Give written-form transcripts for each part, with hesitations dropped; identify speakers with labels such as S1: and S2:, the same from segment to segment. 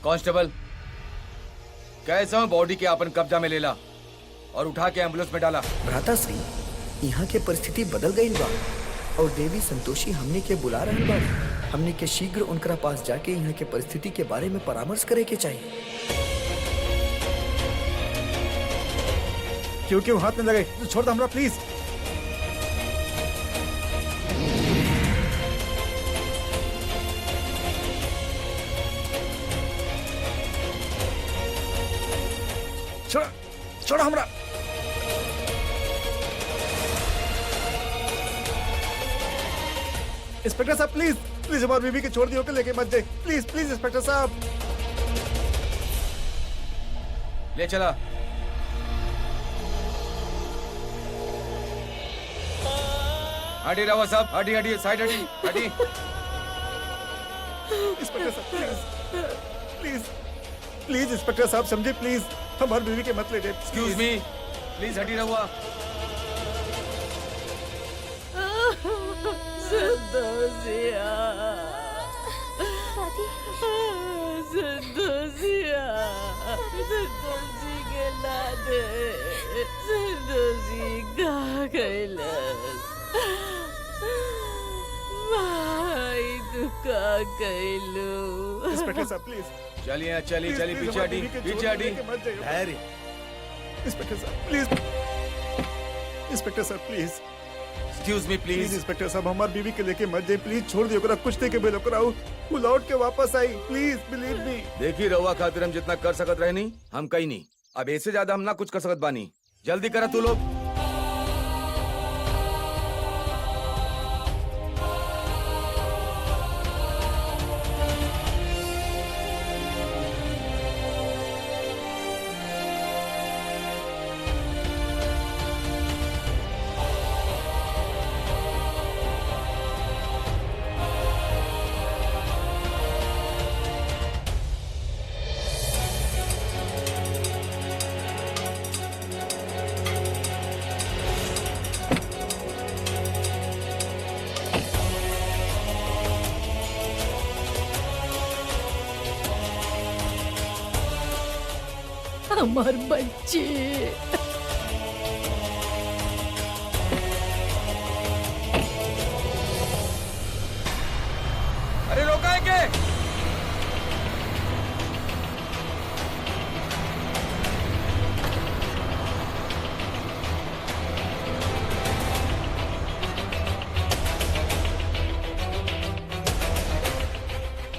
S1: Constable, कैसा body के अपन कब्जा में लेला और उठा के एम्बुलेंस में डाला।
S2: भ्राताश्री, यहाँ के परिस्थिति बदल गई बा और देवी संतोषी हमने के बुला रहल बा। हमने के शीघ्र उनकरा पास जाके यहाँ के परिस्थिति के बारे में परामर्श करे के चाहिए।
S3: क्यों क्यों हाथ में लगे, तो छोड़ दो हमरा प्लीज। छोड़ छोड़ो हमरा। इंस्पेक्टर साहब प्लीज प्लीज हमारी बीवी के छोड़ दियो के लेके मत जाए, प्लीज प्लीज इंस्पेक्टर साहब।
S1: ले चला। हटी रवा साहब, हटी हटी, साइड हटी हटी।
S3: इंस्पेक्टर साहब प्लीज प्लीज प्लीज इंस्पेक्टर साहब समझे, प्लीज हमारी बीवी के मत ले जाए।
S1: एक्सक्यूज मी, प्लीज हटी रहुआ।
S4: संतोषिया, संतोषिया, संतोषी के लादे, संतोषी कहाँ कैलस? भाई तू का कैलू?
S3: इंस्पेक्टर साहब प्लीज
S1: चलिए चलिए चलिए, पीछे हटी पीछे हटी।
S3: धैर्य। इंस्पेक्टर साहब प्लीज, इंस्पेक्टर साहब please
S1: excuse me
S3: please
S1: please.
S3: Inspector साहब हमारी बीवी के लेके मत जाए, प्लीज छोड़ दियो करा, कुछ देके बेलो कराओ, वो लौट के वापस आई, प्लीज बिलीव मी।
S1: देखी रहुआ खातिर हम जितना कर सकत रहे नहीं, हम कहीं नहीं। अब ऐसे ज्यादा हम ना कुछ कर सकत बानी। जल्दी करा तू लोग।
S4: हमार बच्चे।
S1: अरे रोका है के?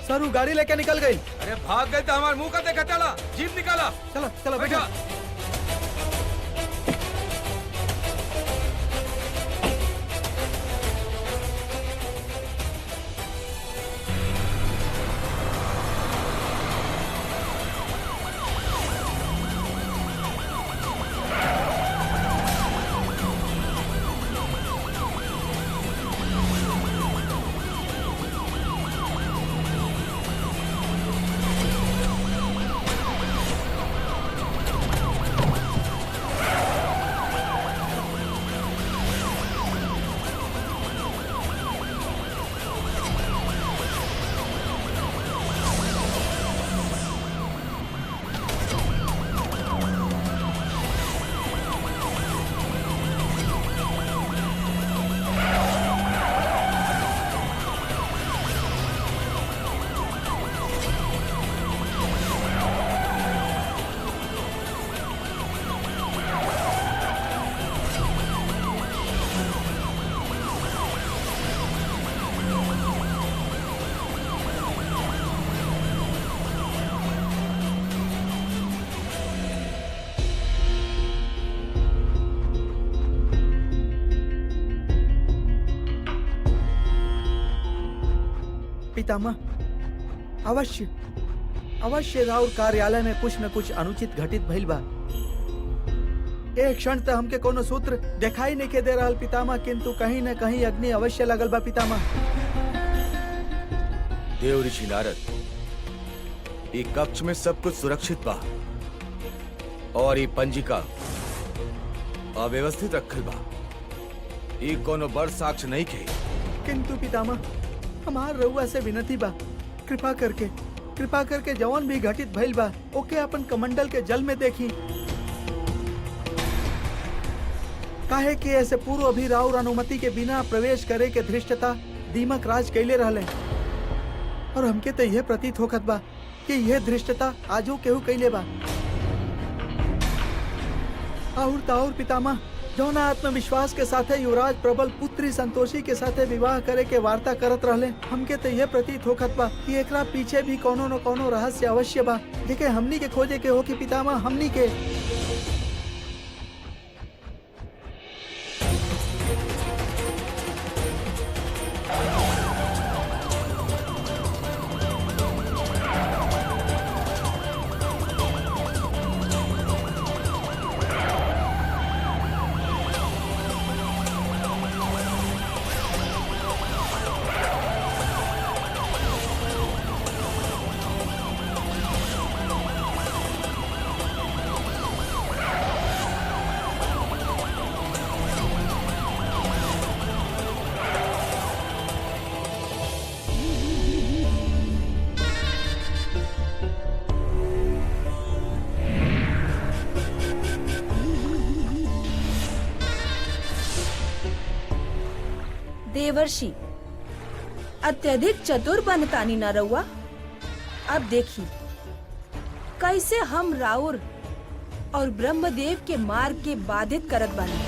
S2: सर वो गाड़ी लेके निकल गई।
S1: अरे भाग गए तो हमारे मुंह का देखा। चला जीप निकाला।
S2: चलो चलो
S1: बैठा।
S2: पितामह, अवश्य अवश्य राउर कार्यालय में कुछ न कुछ अनुचित घटित भइल बा। एक क्षण तक हमके कोनो सूत्र दिखाई नहीं के दे रहल पितामह, किंतु कहीं न कहीं अग्नि अवश्य लगल बा पितामह।
S1: देव ऋषि नारद, ये कक्ष में सब कुछ सुरक्षित बा और ये पंजिका अव्यवस्थित रखल बा। ये कोनो बड़ साक्ष्य नहीं खे।
S2: किंतु पितामह, हमार रउआ से विनती बा, कृपा करके कृपा करके जवन भी घटित भइल बा ओके अपन कमंडल के जल में देखी। काहे कि ऐसे पूर्व भी राउर अनुमति के बिना प्रवेश करे के धृष्टता दीमक राज कैले रहले, और हमके तो यह प्रतीत होखत बा कि यह धृष्टता आजो केहू कैले बा। आउर ताउर पितामह जौना आत्मविश्वास के साथे युवराज प्रबल पुत्री संतोषी के साथे विवाह करे के वार्ता करत रहले, हमके तो यह प्रतीत होखत बा कि एकरा पीछे भी कोनो न कोनो रहस्य अवश्य बा, जेके हमनी के खोजे के हो कि पितामह हमनी के।
S5: देवर्षि अत्यधिक चतुर बनतानी न रहुआ। अब देखी कैसे हम राउर और ब्रह्मदेव के मार्ग के बाधित करत बानी।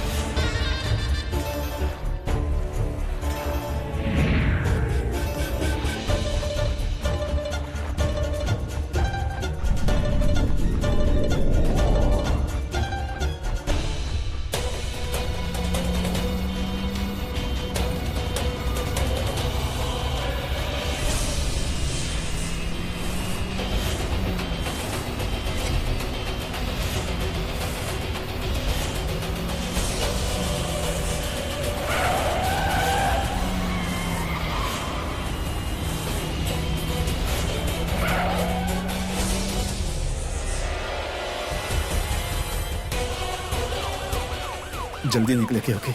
S3: जल्दी निकले के ओके।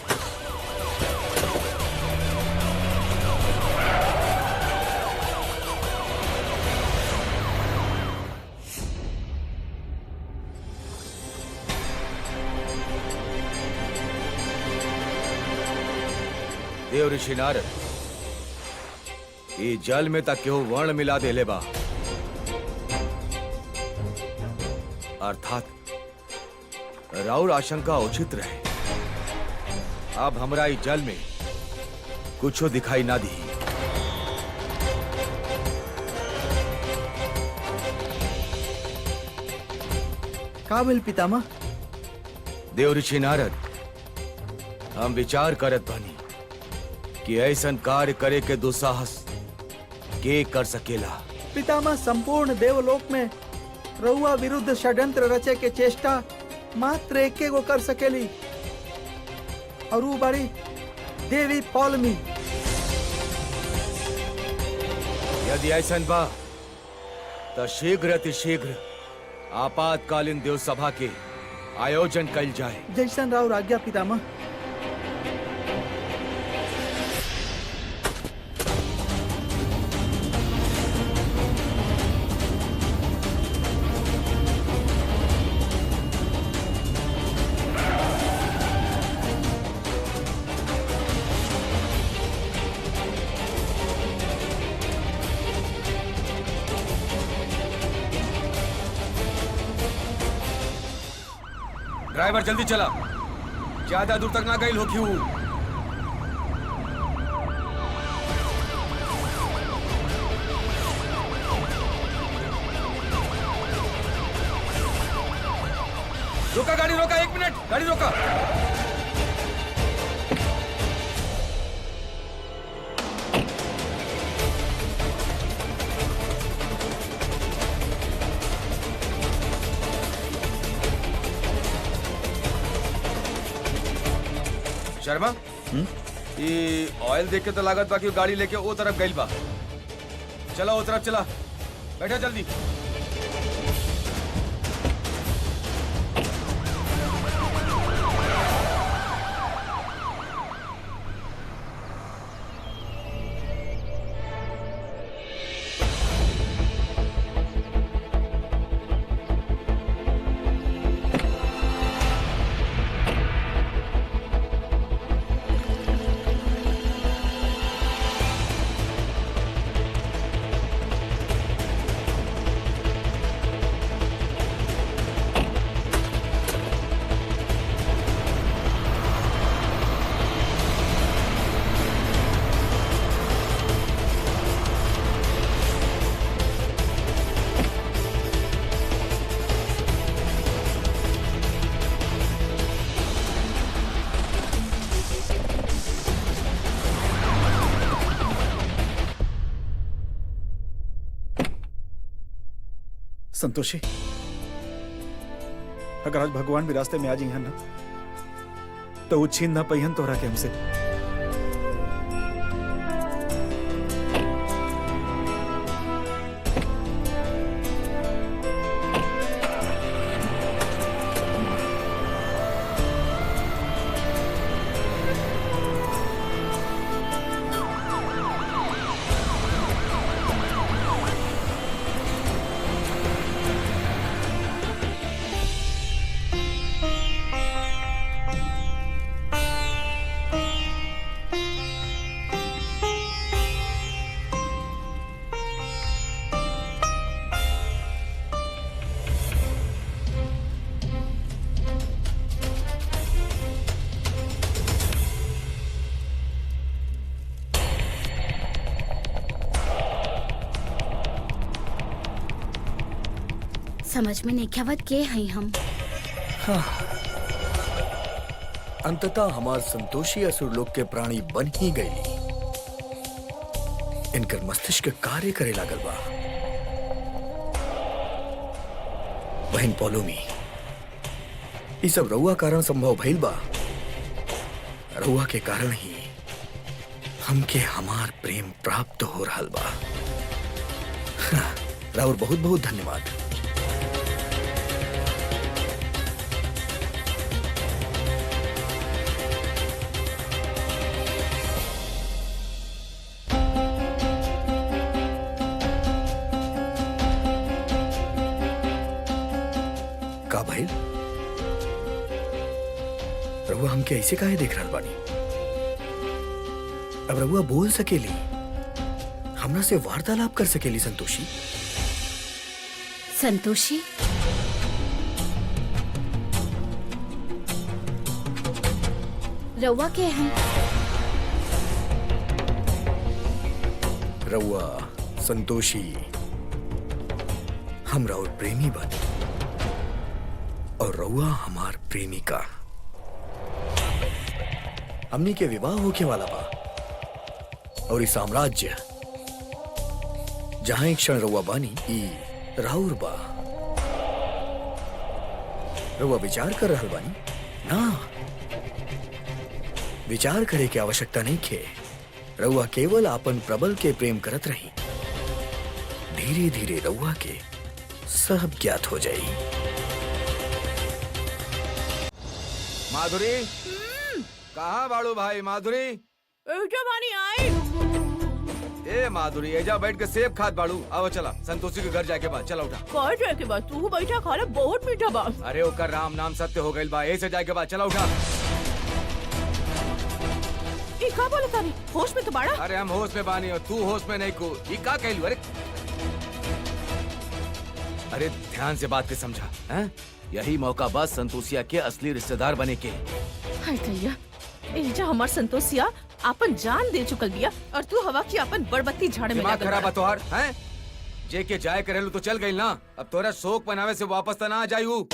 S1: देव ऋषि नारद, ये जल में तक केहू वर्ण मिला देले बा, अर्थात राउर आशंका उचित रहे। अब हमरा इस जल में कुछ दिखाई ना दी।
S2: का भेल पितामह?
S1: देव ऋषि नारद, हम विचार करत बानी कि ऐसन कार्य करे के दुस्साहस के कर सकेला।
S2: पितामह, संपूर्ण देवलोक में रउआ विरुद्ध षड्यंत्र रचे के चेष्टा मात्र एके गो कर सकेली, और वो बड़ी देवी पौलमी।
S1: यदि ऐसन बा तो शीघ्र अतिशीघ्र आपातकालीन देव सभा के आयोजन कल जाए।
S2: जैसन राउर आज्ञा पितामह।
S1: ड्राइवर जल्दी चला, ज्यादा दूर तक ना गई हो क्यों। रोका गाड़ी, रोका, 1 मिनट, गाड़ी रोका। शर्मा, ये ऑयल देख के तो लागत बा कि गाड़ी लेके वो तरफ गई बा। चला वो तरफ चला, बैठा जल्दी।
S3: संतोषी, अगर आज भगवान भी रास्ते में आ जाइए ना, तो वो छीन ना पहियन तोहरा के हमसे।
S6: समझ में नहीं आवत के हई हम।
S7: अंततः हमार संतोषी असुर लोग के प्राणी बन ही गई। इनकर मस्तिष्क कार्य करे लागल बा। बहन पौलोमी, ये सब रउआ कारण संभव भइल बा। रउआ के कारण ही हमके हमार प्रेम प्राप्त हो रहल बा। राउर बहुत बहुत धन्यवाद। का भाई, रउआ हमके ऐसे काहे देख रहल बानी? अब रउआ बोल सकेली, हमरा से वार्तालाप कर सकेली संतोषी।
S6: संतोषी, रउआ के हैं?
S7: रउआ संतोषी हमरा और प्रेमी बनी और रउआ हमार प्रेमिका। हमनी के विवाह होके वाला बा और इस साम्राज्य जहां एक क्षण रउआ बानी ई राउर बा। रउआ विचार कर रहल बानी ना? विचार करे के आवश्यकता नहीं खे। रउआ केवल आपन प्रबल के प्रेम करत रही। धीरे धीरे रउआ के सब ज्ञात हो जाई।
S1: माधुरी, कहाँ बाड़ू भाई? माधुरी,
S4: बानी आई।
S1: ए माधुरी, एजा बैठ के सेब खात बाड़ू। आओ चला, संतोषी के घर जाके बाद। चला उठा।
S4: कौन जाए के बाद तू बैठा खा ले, बहुत मीठा बा।
S1: अरे ओकर राम नाम सत्य हो गइल बा। ऐसे जाए के बाद चला उठा।
S4: ई का बोले तानी? होश में तो बाड़ा?
S1: अरे हम होश में बानी और तू होश में नहीं को। ये का कहलू? अरे ध्यान से बात के समझा। हैं? यही मौका बस संतोषिया के असली रिश्तेदार बने के।
S4: हाय दैया, एजा हमार संतोषिया अपन जान दे चुकल बिया और तू हवा की अपन बड़बत्ती झाड़े में
S1: दिमाग
S4: लागल
S1: खराब
S4: बा।
S1: है तोहार? हैं? जे के जाए करेलू तो चल गई ना। अब तोरा शोक मनावे से वापस तो ना आ जाई हूँ।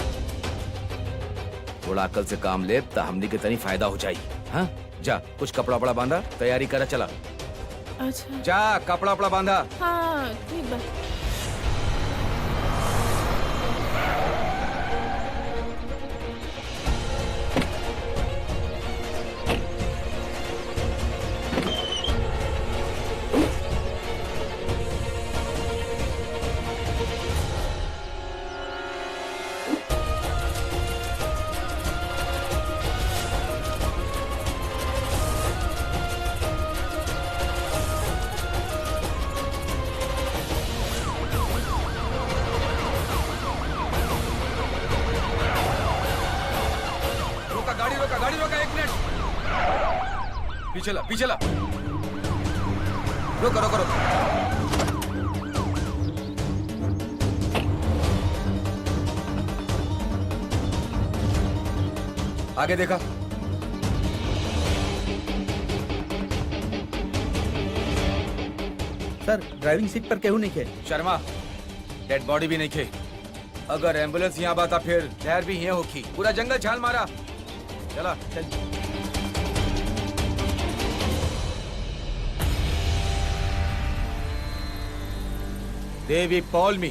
S1: थोड़ा अकल से काम ले तो हमनी के तनी फायदा हो जाई। हाँ? जा कुछ कपड़ा वपड़ा बांधा, तैयारी करा। चला
S4: अच्छा।
S1: जा, कपड़ा वपड़ा बांधा।
S4: हाँ ठीक बा।
S1: गाड़ी रोका, एक मिनट। पीछे ला, पीछे ला। रोको रोको रोको। आगे देखा।
S2: सर, ड्राइविंग सीट पर केहू नहीं खे।
S1: शर्मा, डेड बॉडी भी नहीं खे। अगर एम्बुलेंस यहाँ बाता फिर जहर भी यहाँ होगी। पूरा जंगल छाल मारा। चला चल। देवी पौलमी,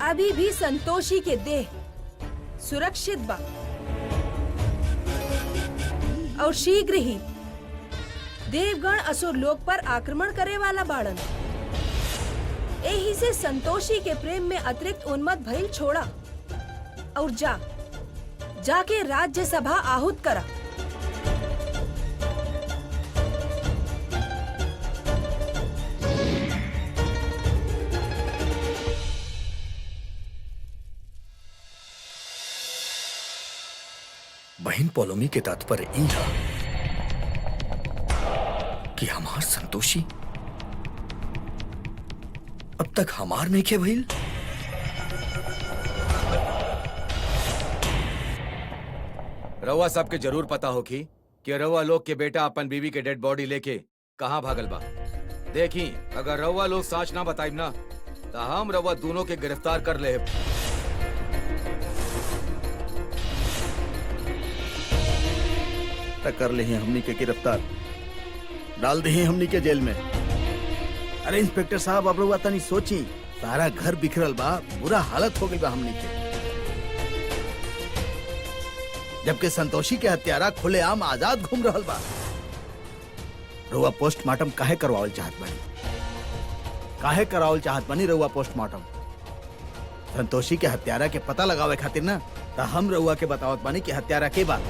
S5: अभी भी संतोषी के देह सुरक्षित बा और शीघ्र ही देवगण असुर लोक पर आक्रमण करे वाला बाड़न। यही से संतोषी के प्रेम में अतिरिक्त उन्मत्त भइल छोड़ा और जाके राज्य सभा आहूत करा।
S7: बहन पोलोमी के तात्पर्य ई हा कि हमार संतोषी अब तक हमार नहीं के भइल।
S1: रउआ साहब के जरूर पता होगी कि रउआ लोग के बेटा अपन बीवी के डेड बॉडी लेके कहाँ भागल बा। देखी अगर रउआ लोग सच ना बताइब ना तो हम रउआ दोनों के गिरफ्तार कर ले।
S2: कर ले हमनी के गिरफ्तार, डाल दे हमनी के जेल में। अरे इंस्पेक्टर साहब, अब रउआ तनी सोची, सारा घर बिखरल बा, बुरा हालत हो गई बा हमनी के। जबकि संतोषी के हत्यारा खुलेआम आजाद घूम रहल बा। रउआ पोस्टमार्टम काहे करवावल चाहत बानी? काहे करावल चाहत बानी रउआ पोस्टमार्टम? संतोषी के हत्यारा के पता लगावे खातिर ना, तो हम रउआ के बतावत बानी कि हत्यारा के बा।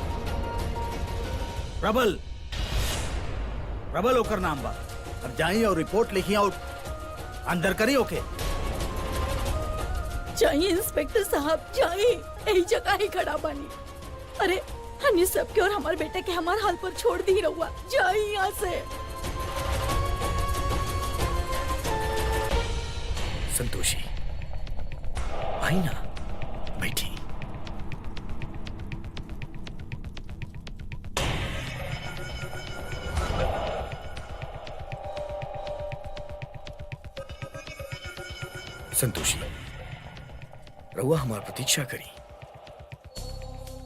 S2: प्रबल, प्रबल ओकर नाम बा। अब जाई और रिपोर्ट लिखी और अंदर करी ओके।
S8: जाइए इंस्पेक्टर साहब, जाइए, यही जगह ही खड़ा बानी। अरे हम ये सब के और हमारे बेटे के हमारे हाल पर छोड़ दी रहुआ। जाइए यहाँ से।
S7: संतोषी आई ना, बैठी। संतोषी, रउआ हमार प्रतीक्षा करी।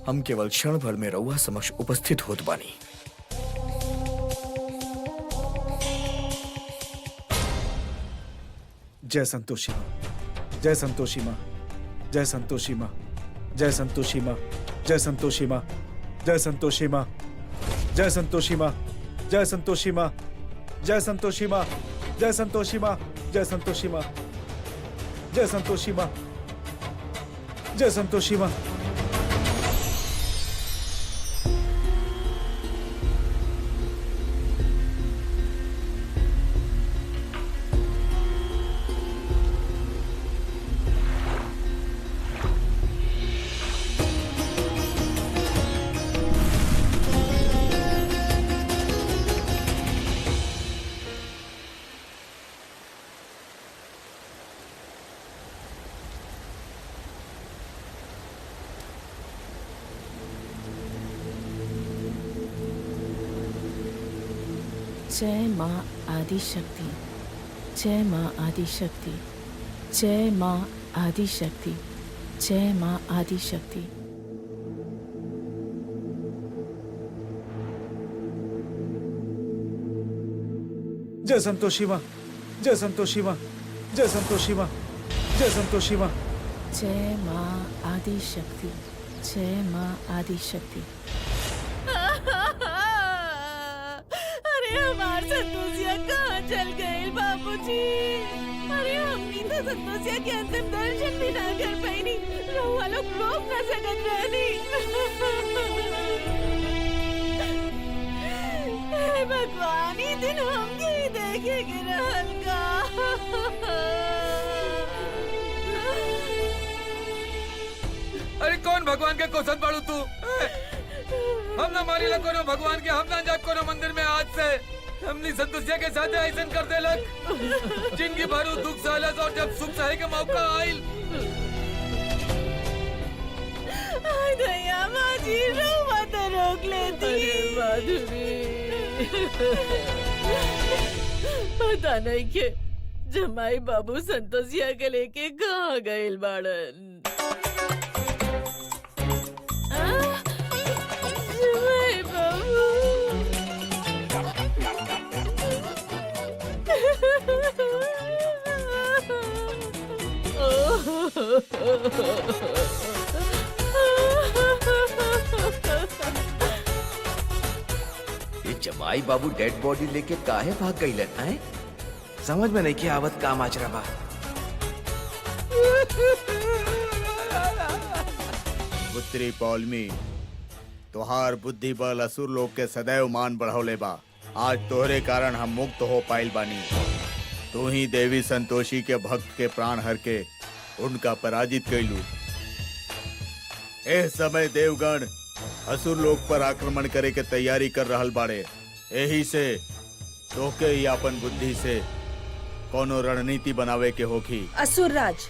S7: हम केवल क्षण भर में रउआ समक्ष उपस्थित होत बानी।
S3: जय संतोषी माँ, जय संतोषी माँ, जय संतोषी माँ, जय संतोषी माँ, जय संतोषी माँ, जय संतोषी माँ, जय संतोषी माँ, जय संतोषी माँ, जय संतोषी माँ, जय संतोषी माँ, जय संतोषी माँ, जय संतोषी माँ, जय संतोषी माँ।
S4: जय माँ आदि शक्ति, जय माँ आदि शक्ति, जय माँ आदि शक्ति, जय माँ आदि शक्ति।
S3: जय संतोषी माँ, जय संतोषी माँ, जय संतोषी माँ, जय संतोषी माँ।
S4: जय माँ आदि शक्ति, जय माँ आदि शक्ति।
S8: अरे हमार संतोषिया कहाँ चल गए बाबूजी? अरे हमनी तो संतोषिया के अंतिम दर्शन भी ना कर पाई। रहुआ लोग रोक ना सकत रहनी। हे भगवान, ई दिन हमके ही देखे के रहल का।
S1: अरे कौन भगवान के कोसत बाड़ू तू? हम ना मारी ला कोनो भगवान के, हम ना जा कोनो मंदिर में आज से। हमनी संतोषिया के साथ ऐसा कर देलक। जिंदगी भर दुख सहलस और जब सुख सहे के मौका आइल।
S8: दया माजी, रहुआ तो रोक लेती। अरे माधुरी, पता नहीं के जमाई बाबू संतोषिया के लेके कहाँ गए बाड़न। जमाई बाबू,
S1: ये जमाई बाबू डेड बॉडी लेके काहे भाग गई हैं? समझ में नहीं कि आवत काम आचरा बा।
S3: पुत्री पौलमी, तोहार बुद्धि बल असुर लोग के सदैव मान बढ़ौले बा। आज तोहरे कारण हम मुक्त हो पाइल बानी। तू ही देवी संतोषी के भक्त के प्राण हर के उनका पराजित कैलू। एह समय देवगण असुर लोग पर आक्रमण करे के तैयारी कर रहल बाड़े। यही से तोके ही अपन बुद्धि से कोनो रणनीति बनावे के होखी।
S5: असुर राज,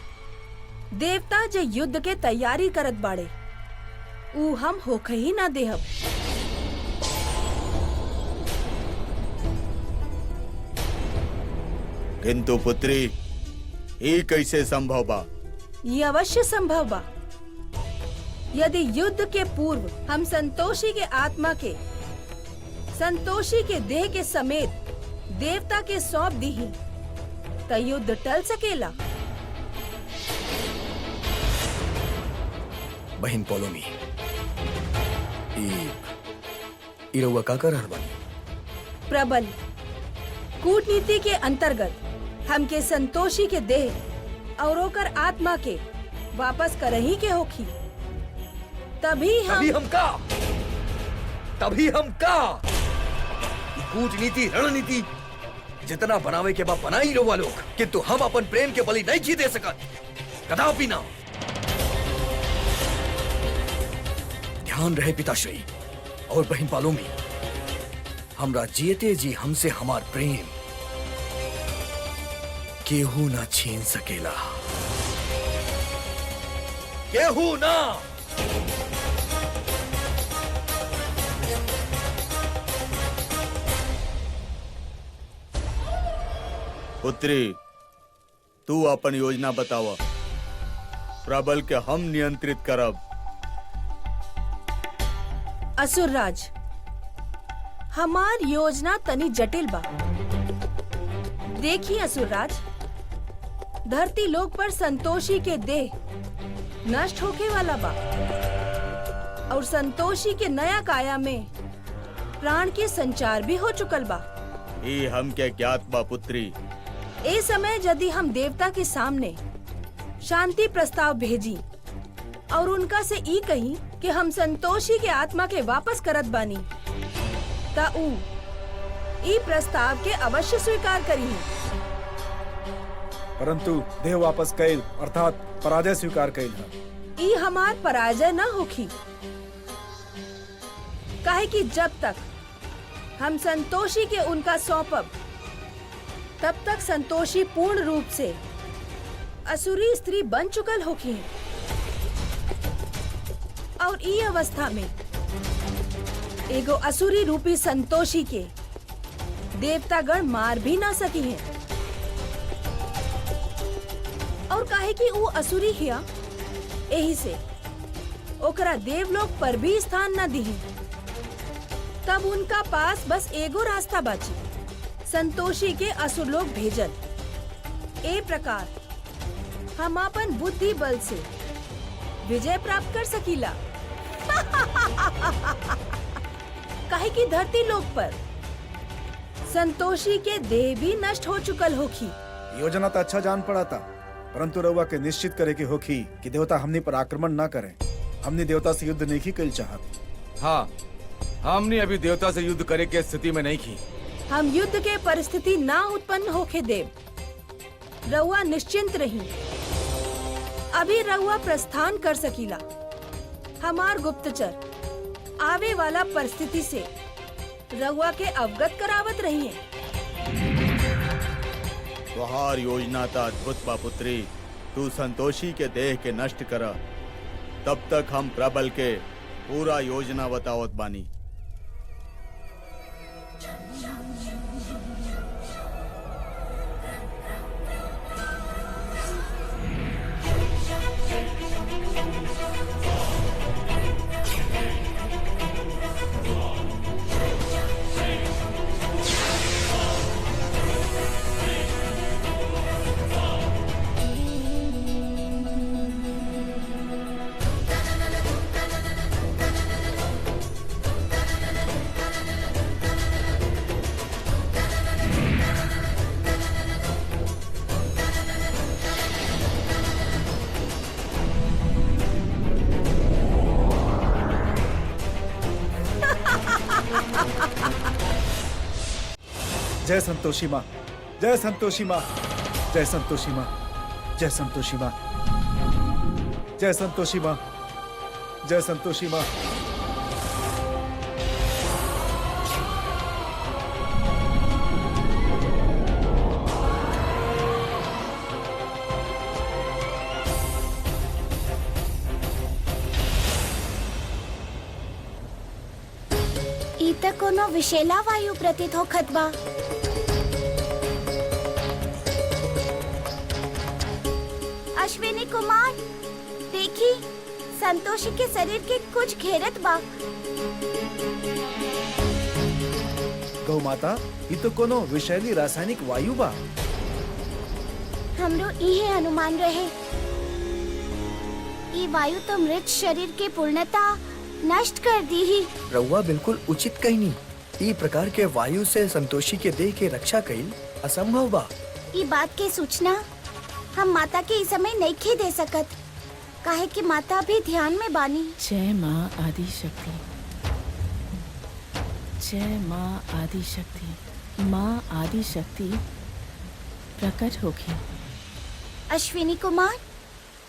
S5: देवता जे युद्ध के तैयारी करत बाड़े, ऊ हम होखे ही ना देहब।
S3: किंतु पुत्री, ये कैसे संभव बा?
S5: ये अवश्य संभव बा। यदि युद्ध के पूर्व हम संतोषी के आत्मा के संतोषी के देह के समेत देवता के सौंप दी, तो युद्ध टल सकेला।
S7: बहन पोलोमी, ई रउआ का कर रहल बानी?
S5: प्रबल कूटनीति के अंतर्गत हमके संतोषी के देह और ओकर आत्मा के वापस करही के होखी। तभी हम
S7: कूटनीति रणनीति जितना बनावे के बाद बनाई रउआ लोग, किंतु हम अपन प्रेम के बलि नहीं जी दे सकत, कदापि ना। ध्यान रहे पिताश्री और बहन पालोमी, हमरा जियते जी हमसे हमार प्रेम केहू ना छीन सकेला, केहू ना।
S3: पुत्री, तू अपन योजना बतावा। प्रबल के हम नियंत्रित करब।
S5: असुरराज, हमार योजना तनी जटिल बा। देखिए असुरराज, धरती लोक पर संतोषी के देह नष्ट होके वाला बा और संतोषी के नया काया में प्राण के संचार भी हो चुकल बा।
S3: ये हम के ज्ञात बा पुत्री।
S5: ए समय यदि हम देवता के सामने शांति प्रस्ताव भेजी और उनका से ई कही कि हम संतोषी के आत्मा के वापस करत बानी, ता ऊ ई प्रस्ताव के अवश्य स्वीकार करी।
S3: परंतु देह वापस कैल अर्थात पराजय स्वीकार कैल है।
S5: ई हमार पराजय न होखी, काहे कि जब तक हम संतोषी के उनका सौंपब, तब तक संतोषी पूर्ण रूप से असुरी स्त्री बन चुकल होखी। और ई अवस्था में एगो असुरी रूपी संतोषी के देवतागण मार भी ना सकी हैं। और काहे कि वो असुरी हिया, यही से ओकरा देवलोक पर भी स्थान न दी। तब उनका पास बस एगो रास्ता बाची, संतोषी के असुरलोक भेजल। ए प्रकार हम अपन बुद्धि बल से विजय प्राप्त कर सकीला। काहे कि धरती लोक पर संतोषी के देह भी नष्ट हो चुकल होखी।
S3: योजना तो अच्छा जान पड़ा था, परंतु रउआ के निश्चित करे की होखी कि देवता हमनी पर आक्रमण ना करें। हमने देवता से युद्ध नहीं कल चाहत।
S1: हाँ, हमने अभी देवता से युद्ध करे के स्थिति में नहीं की।
S5: हम युद्ध के परिस्थिति ना उत्पन्न होके देव। रउआ निश्चिंत रही, अभी रउआ प्रस्थान कर सकीला। हमार गुप्तचर आवे वाला परिस्थिति से रउआ के अवगत करावत रही है।
S3: तुहार योजना था अद्भुत बा पुत्री। तू संतोषी के देह के नष्ट कर, तब तक हम प्रबल के पूरा योजना बतावत बानी। जय संतोषी माँ, जय संतोषी माँ, जय संतोषी माँ, जय संतोषी माँ, जय संतोषी माँ, जय संतोषी माँ।
S6: ई त कोनो विषैला वायु प्रतीत होखत बा। अश्विनी कुमार, देखी संतोषी के शरीर के कुछ घेरत बा।
S3: गौ माता, ये तो कोनो विषैली रासायनिक वायु बा।
S6: हमरो इहे अनुमान रहे। ई वायु तो मृत शरीर के पूर्णता नष्ट कर दी ही।
S7: रउआ बिल्कुल उचित कहनी। ई प्रकार के वायु से संतोषी के देह के रक्षा कईल असंभव बा।
S6: ई बात के सूचना हम माता के इस समय नहीं दे सकत, काहे कि माता भी ध्यान में बानी।
S4: जय माँ आदि शक्ति, जय माँ आदि शक्ति। माँ आदि शक्ति प्रकट होगी।
S6: अश्विनी कुमार,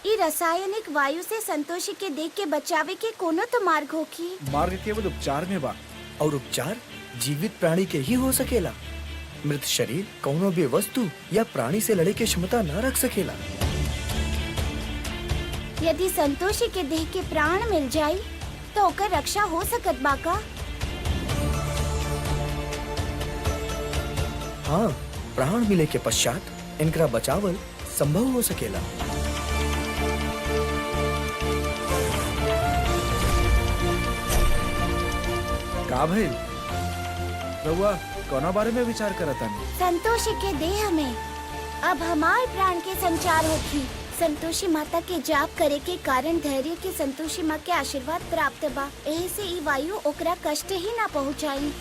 S6: ई रासायनिक वायु से संतोषी के देह के बचावे के कोनो तो मार्ग होखी।
S3: मार्ग केवल उपचार में बा।
S7: और उपचार जीवित प्राणी के ही हो सकेला। मृत शरीर कौनो भी वस्तु या प्राणी से लड़े के क्षमता न रख सकेला।
S6: यदि संतोषी के देह के प्राण मिल जाई तो ओकर रक्षा हो सकत बा का?
S7: हाँ, प्राण मिले के पश्चात इनका बचावल संभव हो सकेला।
S3: का भइल? रउआ कोना बारे में विचार करतानी?
S6: संतोषी के देह में अब हमार प्राण के संचार होखी। संतोषी माता के जाप करे के कारण धैर्य के संतोषी माँ के आशीर्वाद प्राप्त बा। एही से ई वायु ओकरा कष्ट ही ना पहुँचाई।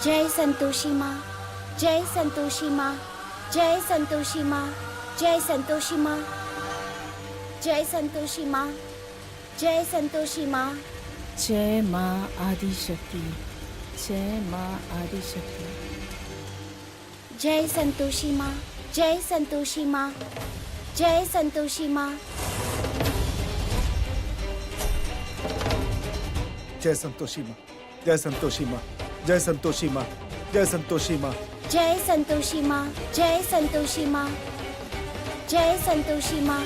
S6: जय संतोषी माँ, जय संतोषी माँ, जय संतोषी माँ, जय संतोषी माँ, जय संतोषी माँ, जय संतोषी माँ।
S4: जय माँ आदि शक्ति, जय माँ आदि शक्ति।
S6: जय संतोषी माँ, जय संतोषी माँ, जय संतोषी माँ।
S3: जय संतोषी माँ, जय संतोषी माँ, जय संतोषी माँ, जय संतोषी माँ।
S6: जय संतोषी माँ, जय संतोषी माँ, जय संतोषी माँ।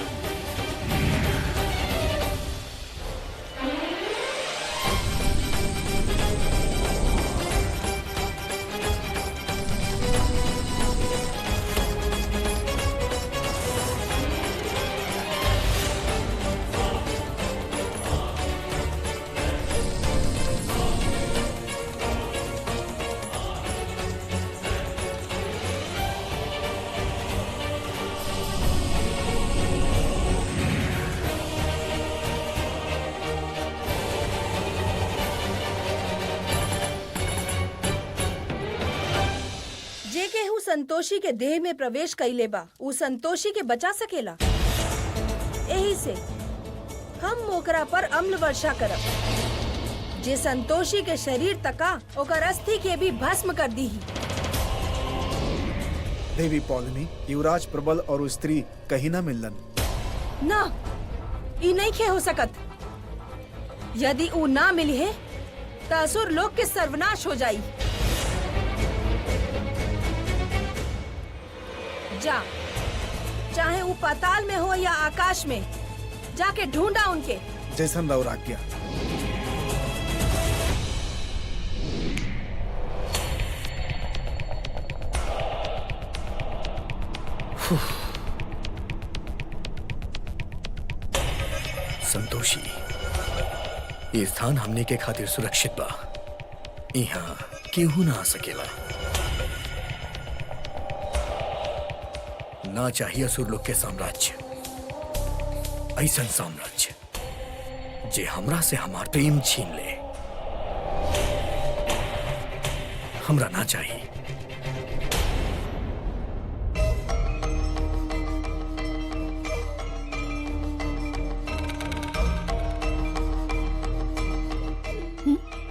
S5: जे केहू संतोषी के देह में प्रवेश कइले बा, उ संतोषी के बचा सकेला। यही से हम ओकरा पर अम्ल वर्षा करब, जे संतोषी के शरीर तका ओकर अस्थि के भी भस्म कर दी।
S3: देवी पौलमी, युवराज प्रबल और उस स्त्री कहीं ना मिलन।
S5: ना, ई नहीं खे हो सकत। यदि उ ना मिली है तो असुर लोक के सर्वनाश हो जाई। जा, चाहे वो पाताल में हो या आकाश में, जाके ढूंढा उनके।
S3: जैसन राव आज्ञा।
S7: संतोषी, ये स्थान हमने के खातिर सुरक्षित बा। यहाँ केहू ना आ सकेला। ना चाहिए असुर लोग के साम्राज्य, ऐसन साम्राज्य जे हमरा से हमार प्रेम छीन ले। हमरा ना चाहिए।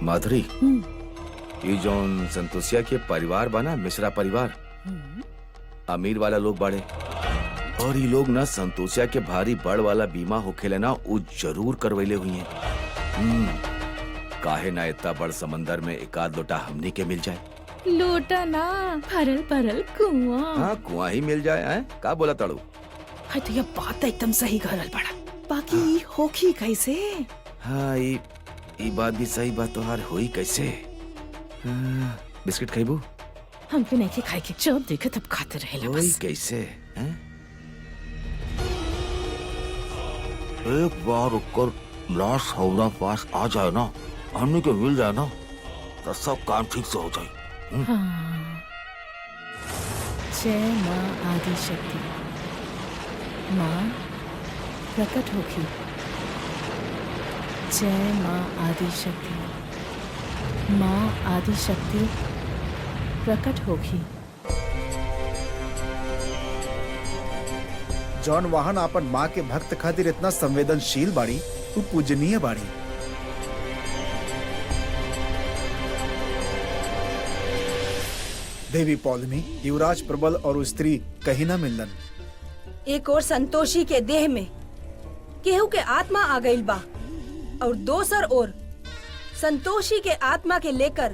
S1: माधुरी, ये जौन संतोषिया के परिवार बना मिश्रा परिवार, अमीर वाला लोग बाड़े और ये लोग ना संतोषिया के भारी बड़ वाला बीमा होखेले ना वो जरूर करवैले हुई हैं। काहे ना इतना बड़ समंदर में एक आध लोटा हमनी के मिल जाए।
S4: लोटा ना, भरल भरल कुआं।
S1: हाँ, कुआं ही मिल जाए। हैं का बोला ताड़ू?
S4: है तो ये बात एकदम सही करल बड़ा, बाकी ई होखी कैसे?
S1: हाँ, ये बात भी सही बात तोहार होई कैसे? बिस्किट खाइबू?
S4: हमके नहीं खाए के, जब देखे तब खाते रहे
S1: होई
S4: बस।
S1: कैसे? हैं? एक बार उकर लाश हमारा पास आ जाए ना, हमने के मिल जाए ना, तो सब काम ठीक से हो जाए।
S4: हाँ। जय माँ आदि शक्ति, माँ प्रकट होगी। जय माँ आदि शक्ति, माँ आदि शक्ति प्रकट होगी।
S3: जौन वाहन आपन माँ के भक्त खातिर इतना संवेदनशील बाड़ी, वो पूजनीय बाड़ी। देवी पौलमी, युवराज प्रबल और स्त्री कहीं न मिलन।
S5: एक और संतोषी के देह में केहू के आत्मा आ गई बा और दोसर ओर संतोषी के आत्मा के लेकर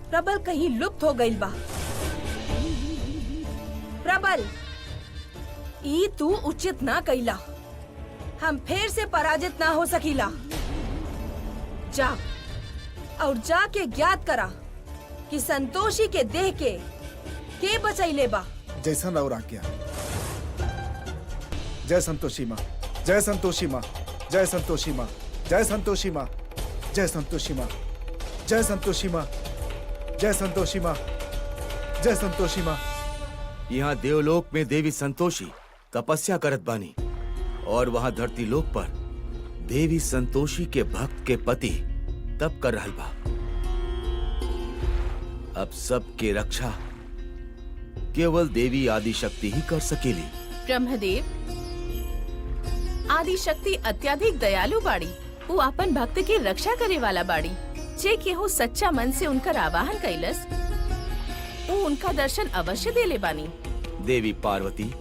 S5: प्रबल कहीं लुप्त हो गई बा। प्रबल, ई तू उचित ना कैला, हम फिर से पराजित ना हो सकीला। जा और जाके ज्ञात करा कि संतोषी के देह के बचैले बा।
S3: जैसन और आज्ञा। जय संतोषी माँ, जय संतोषी माँ, जय संतोषी माँ, जय संतोषी माँ, जय संतोषी माँ, जय संतोषी माँ, जय संतोषी माँ, जय संतोषी माँ।
S1: यहाँ देवलोक में देवी संतोषी तपस्या करत बानी और वहाँ धरती लोक पर देवी संतोषी के भक्त के पति तप कर रहल बा। अब सबके रक्षा केवल देवी आदि शक्ति ही कर सकेली।
S4: ब्रह्मदेव, आदि शक्ति अत्यधिक दयालु बाड़ी, वो अपन भक्त के रक्षा करे वाला बाड़ी। जे केहू सच्चा मन से उनकर आवाहन कैलस, वो उनका दर्शन अवश्य देले बानी।
S1: देवी पार्वती,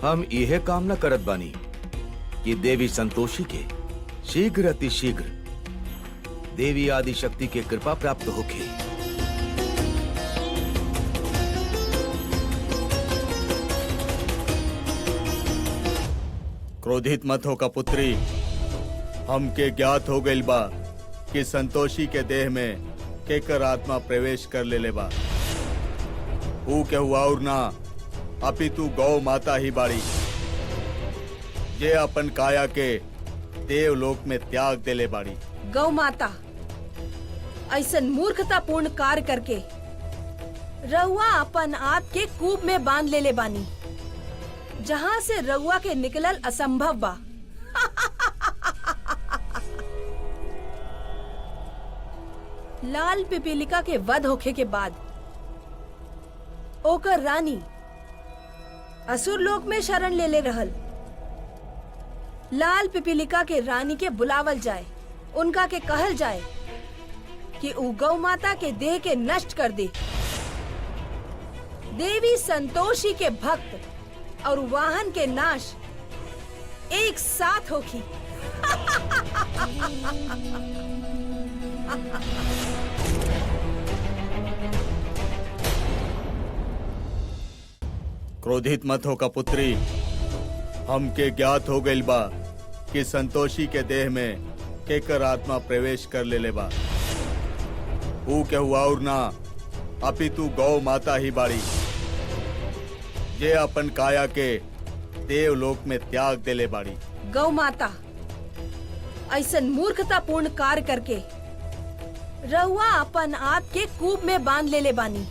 S1: हम यह कामना करत बानी कि देवी संतोषी के शीघ्र अतिशीघ्र देवी आदि शक्ति के कृपा प्राप्त होके।
S9: क्रोधित मत हो का पुत्री, हमके ज्ञात हो गइल बा कि संतोषी के देह में केकर आत्मा प्रवेश कर ले बा। ऊ के हुआ और ना, अपितु गौ माता ही बाड़ी, ये अपन काया के देवलोक में त्याग देले बाड़ी।
S5: गौ माता ऐसन मूर्खतापूर्ण कार्य करके रउआ अपन आप के कूप में बांध लेले बानी, जहाँ से रउआ के निकलल असंभव बा। लाल पिपीलिका के वध होखे के बाद ओकर रानी असुर लोक में शरण ले रहल। लाल पिपीलिका के रानी के बुलावल जाए, उनका के कहल जाए कि उ गौ माता के देह के नष्ट कर दे। देवी संतोषी के भक्त और वाहन के नाश एक साथ होखी।
S9: क्रोधित मत हो का पुत्री, हमके ज्ञात हो गइल बा कि संतोषी के देह में केकर आत्मा प्रवेश कर ले बा। ऊ के हुआ और ना, अपितु गौ माता ही बाड़ी, ये अपन काया के देवलोक में त्याग देले बाड़ी।
S5: गौ माता ऐसन मूर्खतापूर्ण कार्य करके रउआ अपन आप के कूप में बांध लेले बानी,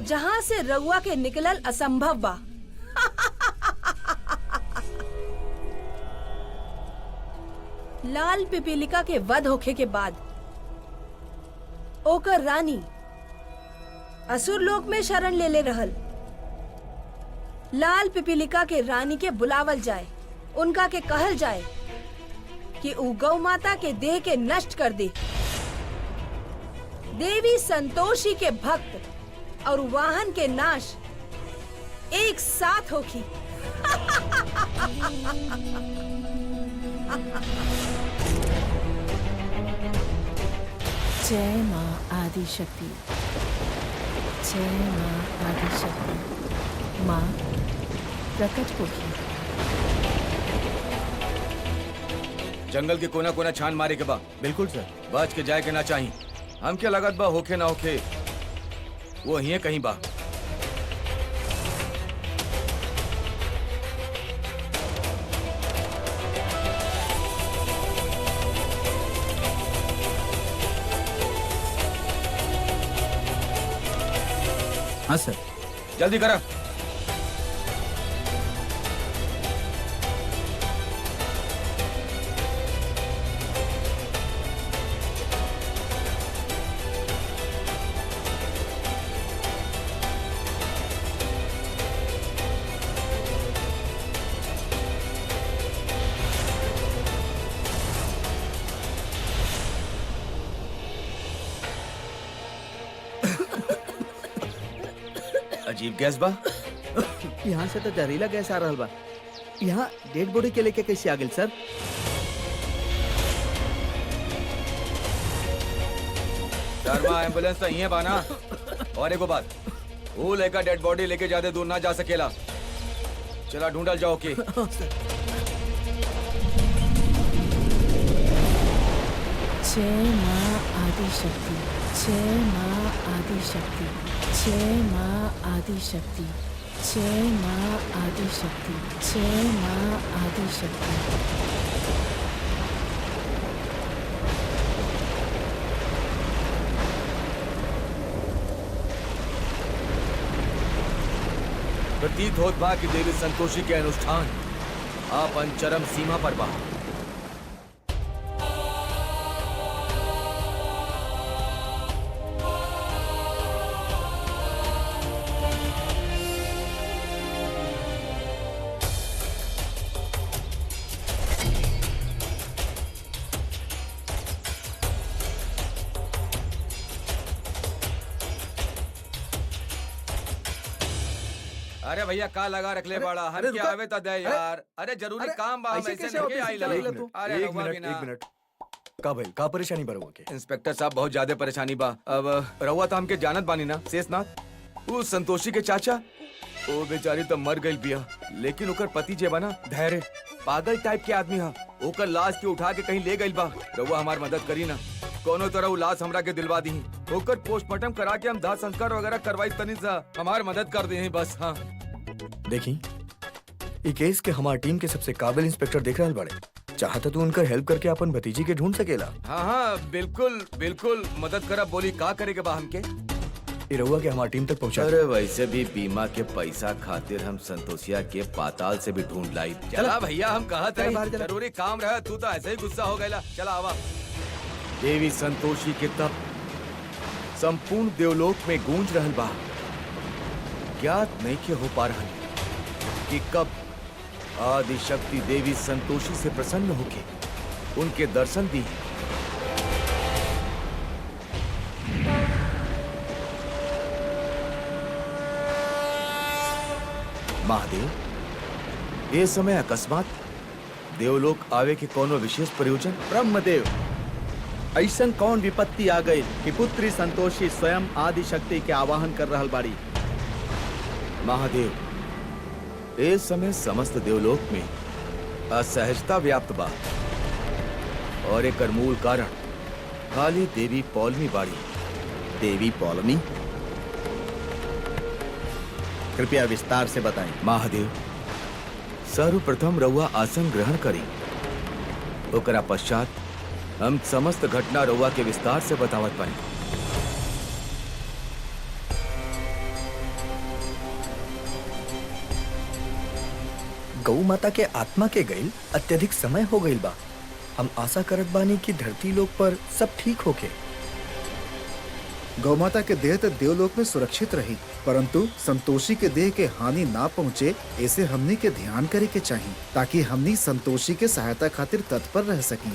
S5: जहाँ से रउआ के निकलल असंभव बा। लाल पिपीलिका के वध होखे के बाद ओकर रानी असुर लोक में शरण ले रहल। लाल पिपीलिका के रानी के बुलावल जाए, उनका के कहल जाए कि उ गौ माता के देह के नष्ट कर दे। देवी संतोषी के भक्त और वाहन के नाश एक साथ होखी।
S4: जय माँ आदि शक्ति, जय माँ आदि शक्ति। माँ प्रकट होगी।
S1: जंगल के कोना कोना छान मारे के बा।
S9: बिल्कुल सर।
S1: बच के जाए के ना चाहिए। हम क्या लगत बा होखे ना होखे वो ही कहीं बा।
S3: हाँ सर।
S1: जल्दी करा। अजीब गैस बा।
S2: यहाँ से तो जहरीला गैस आ रहा बा। यहाँ डेड बॉडी के लेके कैसे आ गई सर?
S1: शर्मा एम्बुलेंस तो यहीं बा ना। और एगो बात, वो लेकर डेड बॉडी लेके ज्यादा दूर ना जा सकेला। चला ढूंढल जाओ के।
S4: जय माँ आदि शक्ति, जय माँ आदि शक्ति, जय माँ आदि शक्ति, जय माँ आदि शक्ति, जय माँ आदि शक्ति।
S1: प्रतीत होत बा कि देवी संतोषी के अनुष्ठान आपन चरम सीमा पर बा। अरे भैया का लगा रख ले बड़ा। हम क्या आवे ता दे यार। अरे जरूरी काम बा। हम ऐसे नहीं आई ला। अरे
S7: एक
S1: रहुआ
S7: मिनट,
S1: बिना।
S7: एक मिनट। का भाई का परेशानी बरवा के?
S1: इंस्पेक्टर साहब बहुत ज्यादा परेशानी बा। अब रहुआ तो हमके जानत बानी ना शेषनाथ, वो संतोषी के चाचा। वो बेचारी तो मर गई बिया, लेकिन ओकर पति जे बना धैर्य पागल टाइप के आदमी हा। ओकर लाश के उठा के कहीं ले गई बा। रहुआ हमार मदद करी ना। कोनो तरह वो लाश हमरा के दिलवा दी। ओकर पोस्टमार्टम करा के हम दाह संस्कार वगैरह करवाई तनी सा हमार मदद कर दी बस। हाँ
S7: देखी ये केस के हमार टीम के सबसे काबिल इंस्पेक्टर देख रहा बड़े। चाहता तू उनकर हेल्प करके अपन भतीजी के ढूंढ सकेला।
S1: हाँ हाँ बिल्कुल बिल्कुल मदद करा। बोली का करे के बा हमके।
S7: ये रहुआ के हमार टीम तक पहुंचा।
S1: अरे वैसे भी बीमा के पैसा खातिर हम संतोषिया के पाताल से भी ढूंढ लाई। चला भैया हम कहत रही जरूरी काम रहा। तू तो ऐसे ही गुस्सा हो गया। चला आवा। देवी संतोषी के तप संपूर्ण देवलोक में गूंज रहल बा। ज्ञात नहीं के हो पा रहा कि कब आदि शक्ति देवी संतोषी से प्रसन्न होके उनके दर्शन दी। महादेव, ये समय अकस्मात देवलोक आवे के कोनो विशेष प्रयोजन?
S2: ब्रह्मदेव, ऐसन कौन विपत्ति आ गई कि पुत्री संतोषी स्वयं आदि शक्ति के आवाहन कर रहल बाड़ी?
S1: महादेव, इस समय समस्त देवलोक में असहजता व्याप्त बा और एकर मूल कारण खाली देवी पौलमी बाड़ी।
S2: देवी पौलमी? कृपया विस्तार से बताएं।
S1: महादेव, सर्वप्रथम रउआ आसन ग्रहण करी। ओकरा पश्चात हम समस्त घटना रउआ के विस्तार से बतावत पानी।
S7: गौ माता के आत्मा के गईल अत्यधिक समय हो गईल बा। हम आशा करत बानी कि धरती लोक पर सब ठीक होके।
S3: गौमाता के देह तो देवलोक में सुरक्षित रही, परंतु संतोषी के देह के हानि ना पहुँचे ऐसे हमनी के ध्यान करे के चाहिए, ताकि हमनी संतोषी के सहायता खातिर तत्पर रह सकी।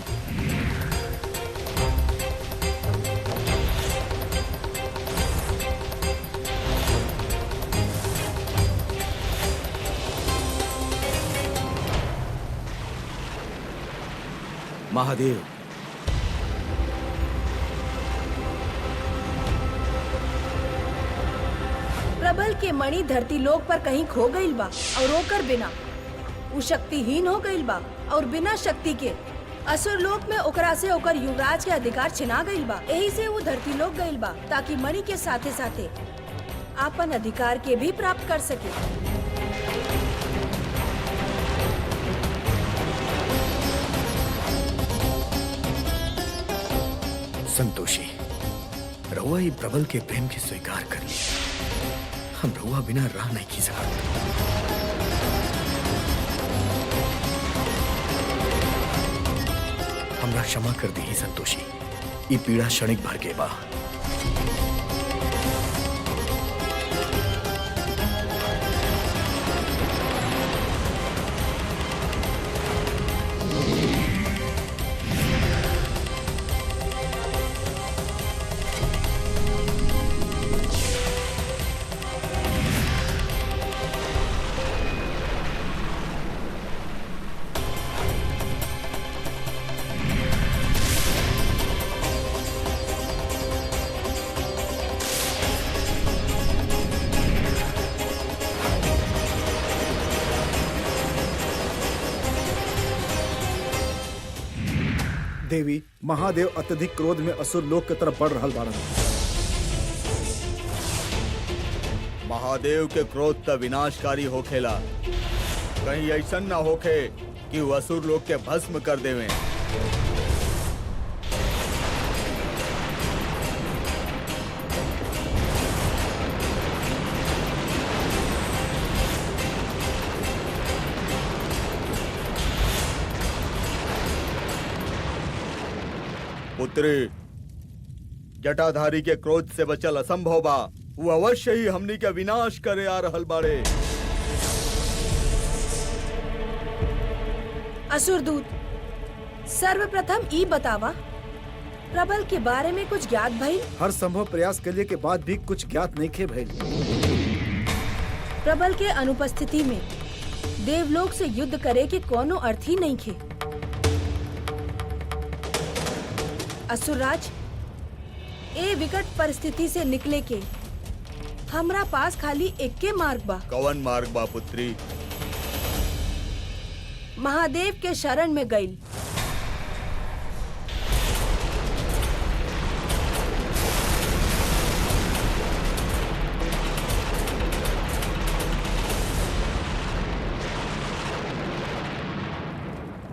S1: महादेव,
S5: प्रबल के मणि धरती लोक पर कहीं खो गईल बा और ओकर बिना उ शक्तिहीन हो गईल बा और बिना शक्ति के असुर लोक में ओकरा से ओकर युवराज के अधिकार छिना गईल बा। यही से वो धरती लोक गईल बा ताकि मणि के साथे साथे आपन अधिकार के भी प्राप्त कर सके।
S7: संतोषी, रहुआ ये प्रबल के प्रेम के स्वीकार कर ली। हम रहुआ बिना राह नहीं खी सकते। हमरा क्षमा कर दी संतोषी, ये पीड़ा क्षणिक भर के बा।
S3: देवी, महादेव अत्यधिक क्रोध में असुर लोक की तरफ बढ़ रहल बाड़न।
S9: महादेव के क्रोध त विनाशकारी होखेला, कहीं ऐसा न होखे कि वो असुर लोग के भस्म कर देवे। पुत्री, जटाधारी के क्रोध से बचल असंभव बा। वो अवश्य ही हमनी के विनाश करे आ रहल बाड़े।
S5: असुरदूत, सर्वप्रथम ई बतावा, प्रबल के बारे में कुछ ज्ञात भइल?
S3: हर संभव प्रयास करने के बाद भी कुछ ज्ञात नहीं खे भइल।
S5: प्रबल के अनुपस्थिति में देवलोक से युद्ध करे के कोनो अर्थ ही नहीं खे। असुरराज, ए विकट परिस्थिति से निकले के हमरा पास खाली एक के मार्ग बा।
S9: कवन मार्ग बा पुत्री?
S5: महादेव के शरण में गईल।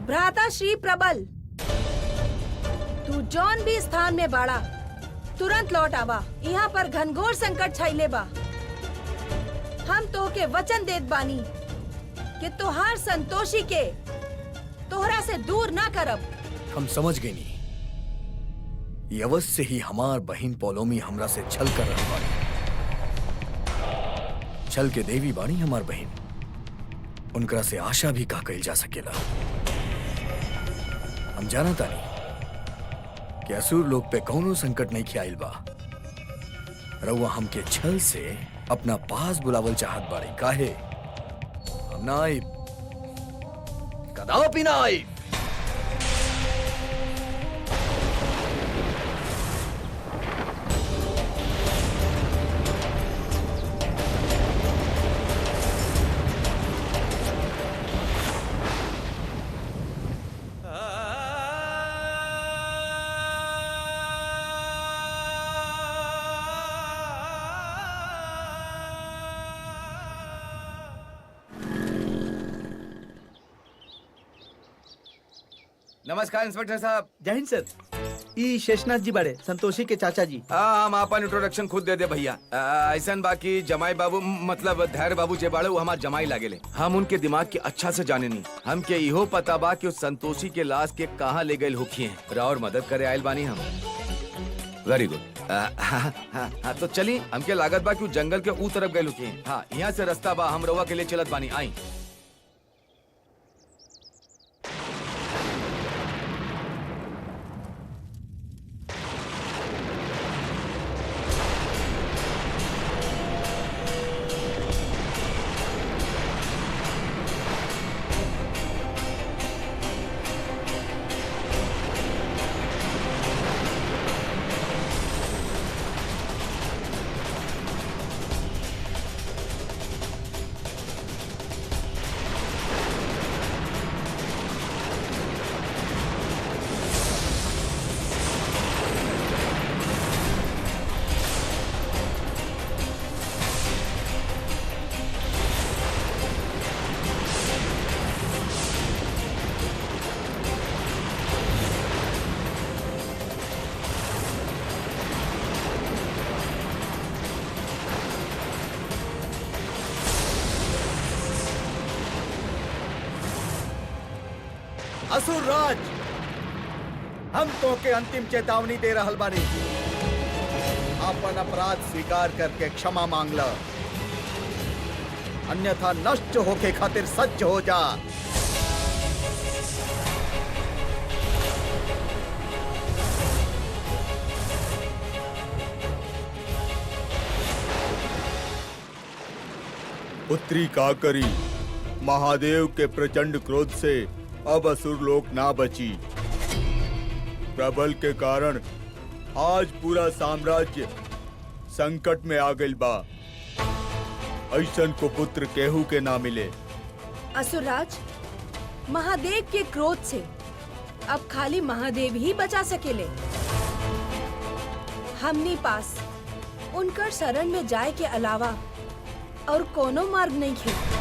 S5: भ्राता श्री प्रबल, तू जौन भी स्थान में बाड़ा, तुरंत लौट आवा। यहाँ पर घनघोर संकट छाइले बा। हम तो के वचन देत बानी कि तोहार संतोषी के तोहरा से दूर ना करब।
S7: हम समझ गए नी, ये अवश्य ही हमार बहिन पोलोमी हमरा से छल कर रही बाड़ी। छल के देवी बाणी हमार बहिन, उनकरा से आशा भी का कइल जा सकेला। हम जाना तानी कि असुर लोग पे कौनो संकट नहीं खियाइल बा। रउआ हमके छल से अपना पास बुलावल चाहत बाड़ी, काहे? हम ना आइब, कदापि ना आइब।
S1: नमस्कार इंस्पेक्टर साहब।
S2: जय हिंद सर। ई शेषनाथ जी बड़े, संतोषी के चाचा जी।
S1: हाँ, हम आपन इंट्रोडक्शन खुद दे दे भैया। ऐसन बाकी जमाई बाबू मतलब धैर्य बाबू जे बाड़े वो हमार जमाई लागेले। हम उनके दिमाग के अच्छा से जाने नहीं। हमके इहो पता बा कि उस संतोषी के लाश के कहाँ ले गए होखिए। और मदद करे आयल बानी हम। Very good. हाँ, तो चली हमके लागत बा कि उ जंगल के ऊ तरफ गए लुकी। हाँ, यहाँ से रास्ता बा, हम रवा के लिए चलत बानी। आई
S3: असुर राज, हम तो के अंतिम चेतावनी दे रहल बानी। अपन अपराध स्वीकार करके क्षमा मांगला, अन्यथा नष्ट होके खातिर सज्ज हो जा।
S9: पुत्री का करी, महादेव के प्रचंड क्रोध से अब असुर लोक ना बची। प्रबल के कारण आज पूरा साम्राज्य संकट में आ गइल बा। ऐसन को पुत्र केहू के ना मिले।
S5: असुरराज, महादेव के क्रोध से अब खाली महादेव ही बचा सकेले। हमनी पास उनकर शरण में जाए के अलावा और कोनो मार्ग नहीं है।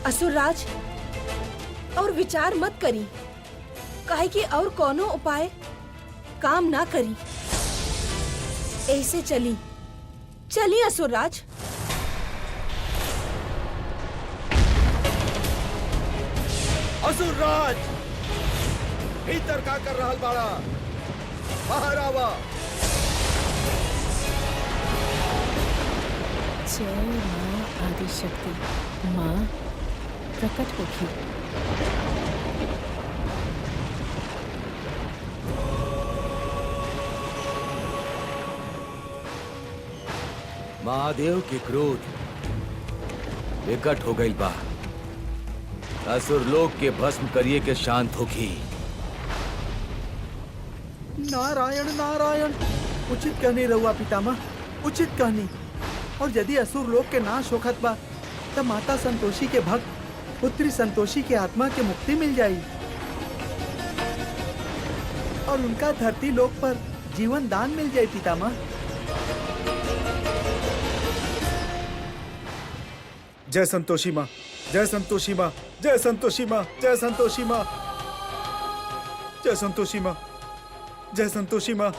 S5: असुरराज, और विचार मत करी, काहे कि और कोनो उपाय काम ना करी। ऐसे चली चली असुरराज।
S3: असुरराज, भीतर का कर रहल बाड़ा? बाहर आवा।
S4: जय माँ आदिशक्ति, माँ प्रकट होगी।
S1: महादेव के क्रोध विकट हो गई बा। असुर लोक के भस्म करिए के शांत होगी।
S2: नारायण नारायण, उचित कहनी रहुआ पितामह, उचित कहनी। और यदि असुर लोक के नाश होखत बा तब माता संतोषी के भक्त पुत्री संतोषी के आत्मा के मुक्ति मिल जाई और उनका धरती लोक पर जीवन दान मिल जाए पितामह।
S3: जय संतोषी माँ, जय संतोषी माँ, जय संतोषी माँ, जय संतोषी माँ, जय संतोषी माँ, जय संतोषी माँ।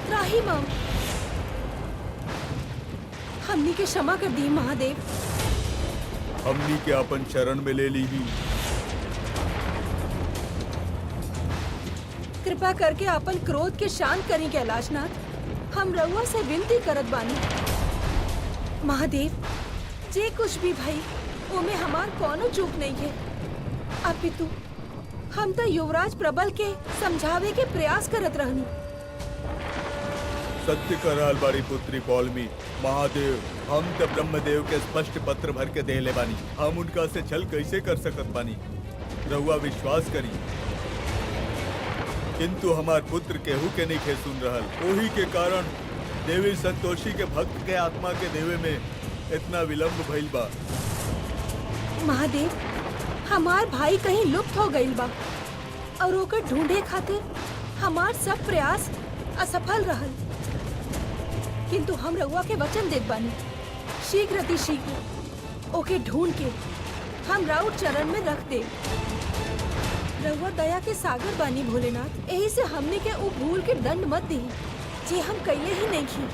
S5: त्राहिमाम, हमनी के क्षमा कर दी महादेव।
S9: हमनी के अपन शरण में ले ली ही।
S5: कृपा करके अपन क्रोध के शांत करी कैलाशनाथ। हम रउआ से विनती करत बानी महादेव, जे कुछ भी भई ओमे हमार कोनो चूक नहीं है। अपितु हम तो युवराज प्रबल के समझावे के प्रयास करत रहनी।
S9: सत्य कराल बाड़ी पुत्री पौलमी। महादेव, हम तो ब्रह्मदेव के स्पष्ट पत्र भर के देले बानी, हम उनका से छल कैसे कर सकत बानी? रहुआ विश्वास करी, किंतु हमार पुत्र केहू के नहीं खे सुन रहल। ओही के कारण देवी संतोषी के भक्त के आत्मा के देवे में इतना विलंब भइल बा।
S5: महादेव, हमार भाई कहीं लुप्त हो गईल बा और ओकर ढूंढे खातिर हमार सब प्रयास असफल रहल। किंतु हम रउआ के वचन देत बानी, शीघ्र अतिशीघ्र ओके ढूंढ के हम राउर चरण में रख दे। रउआ दया के सागर बानी भोलेनाथ, यही से हमने के उ भूल के दंड मत दी जे हम कैले ही नहीं की।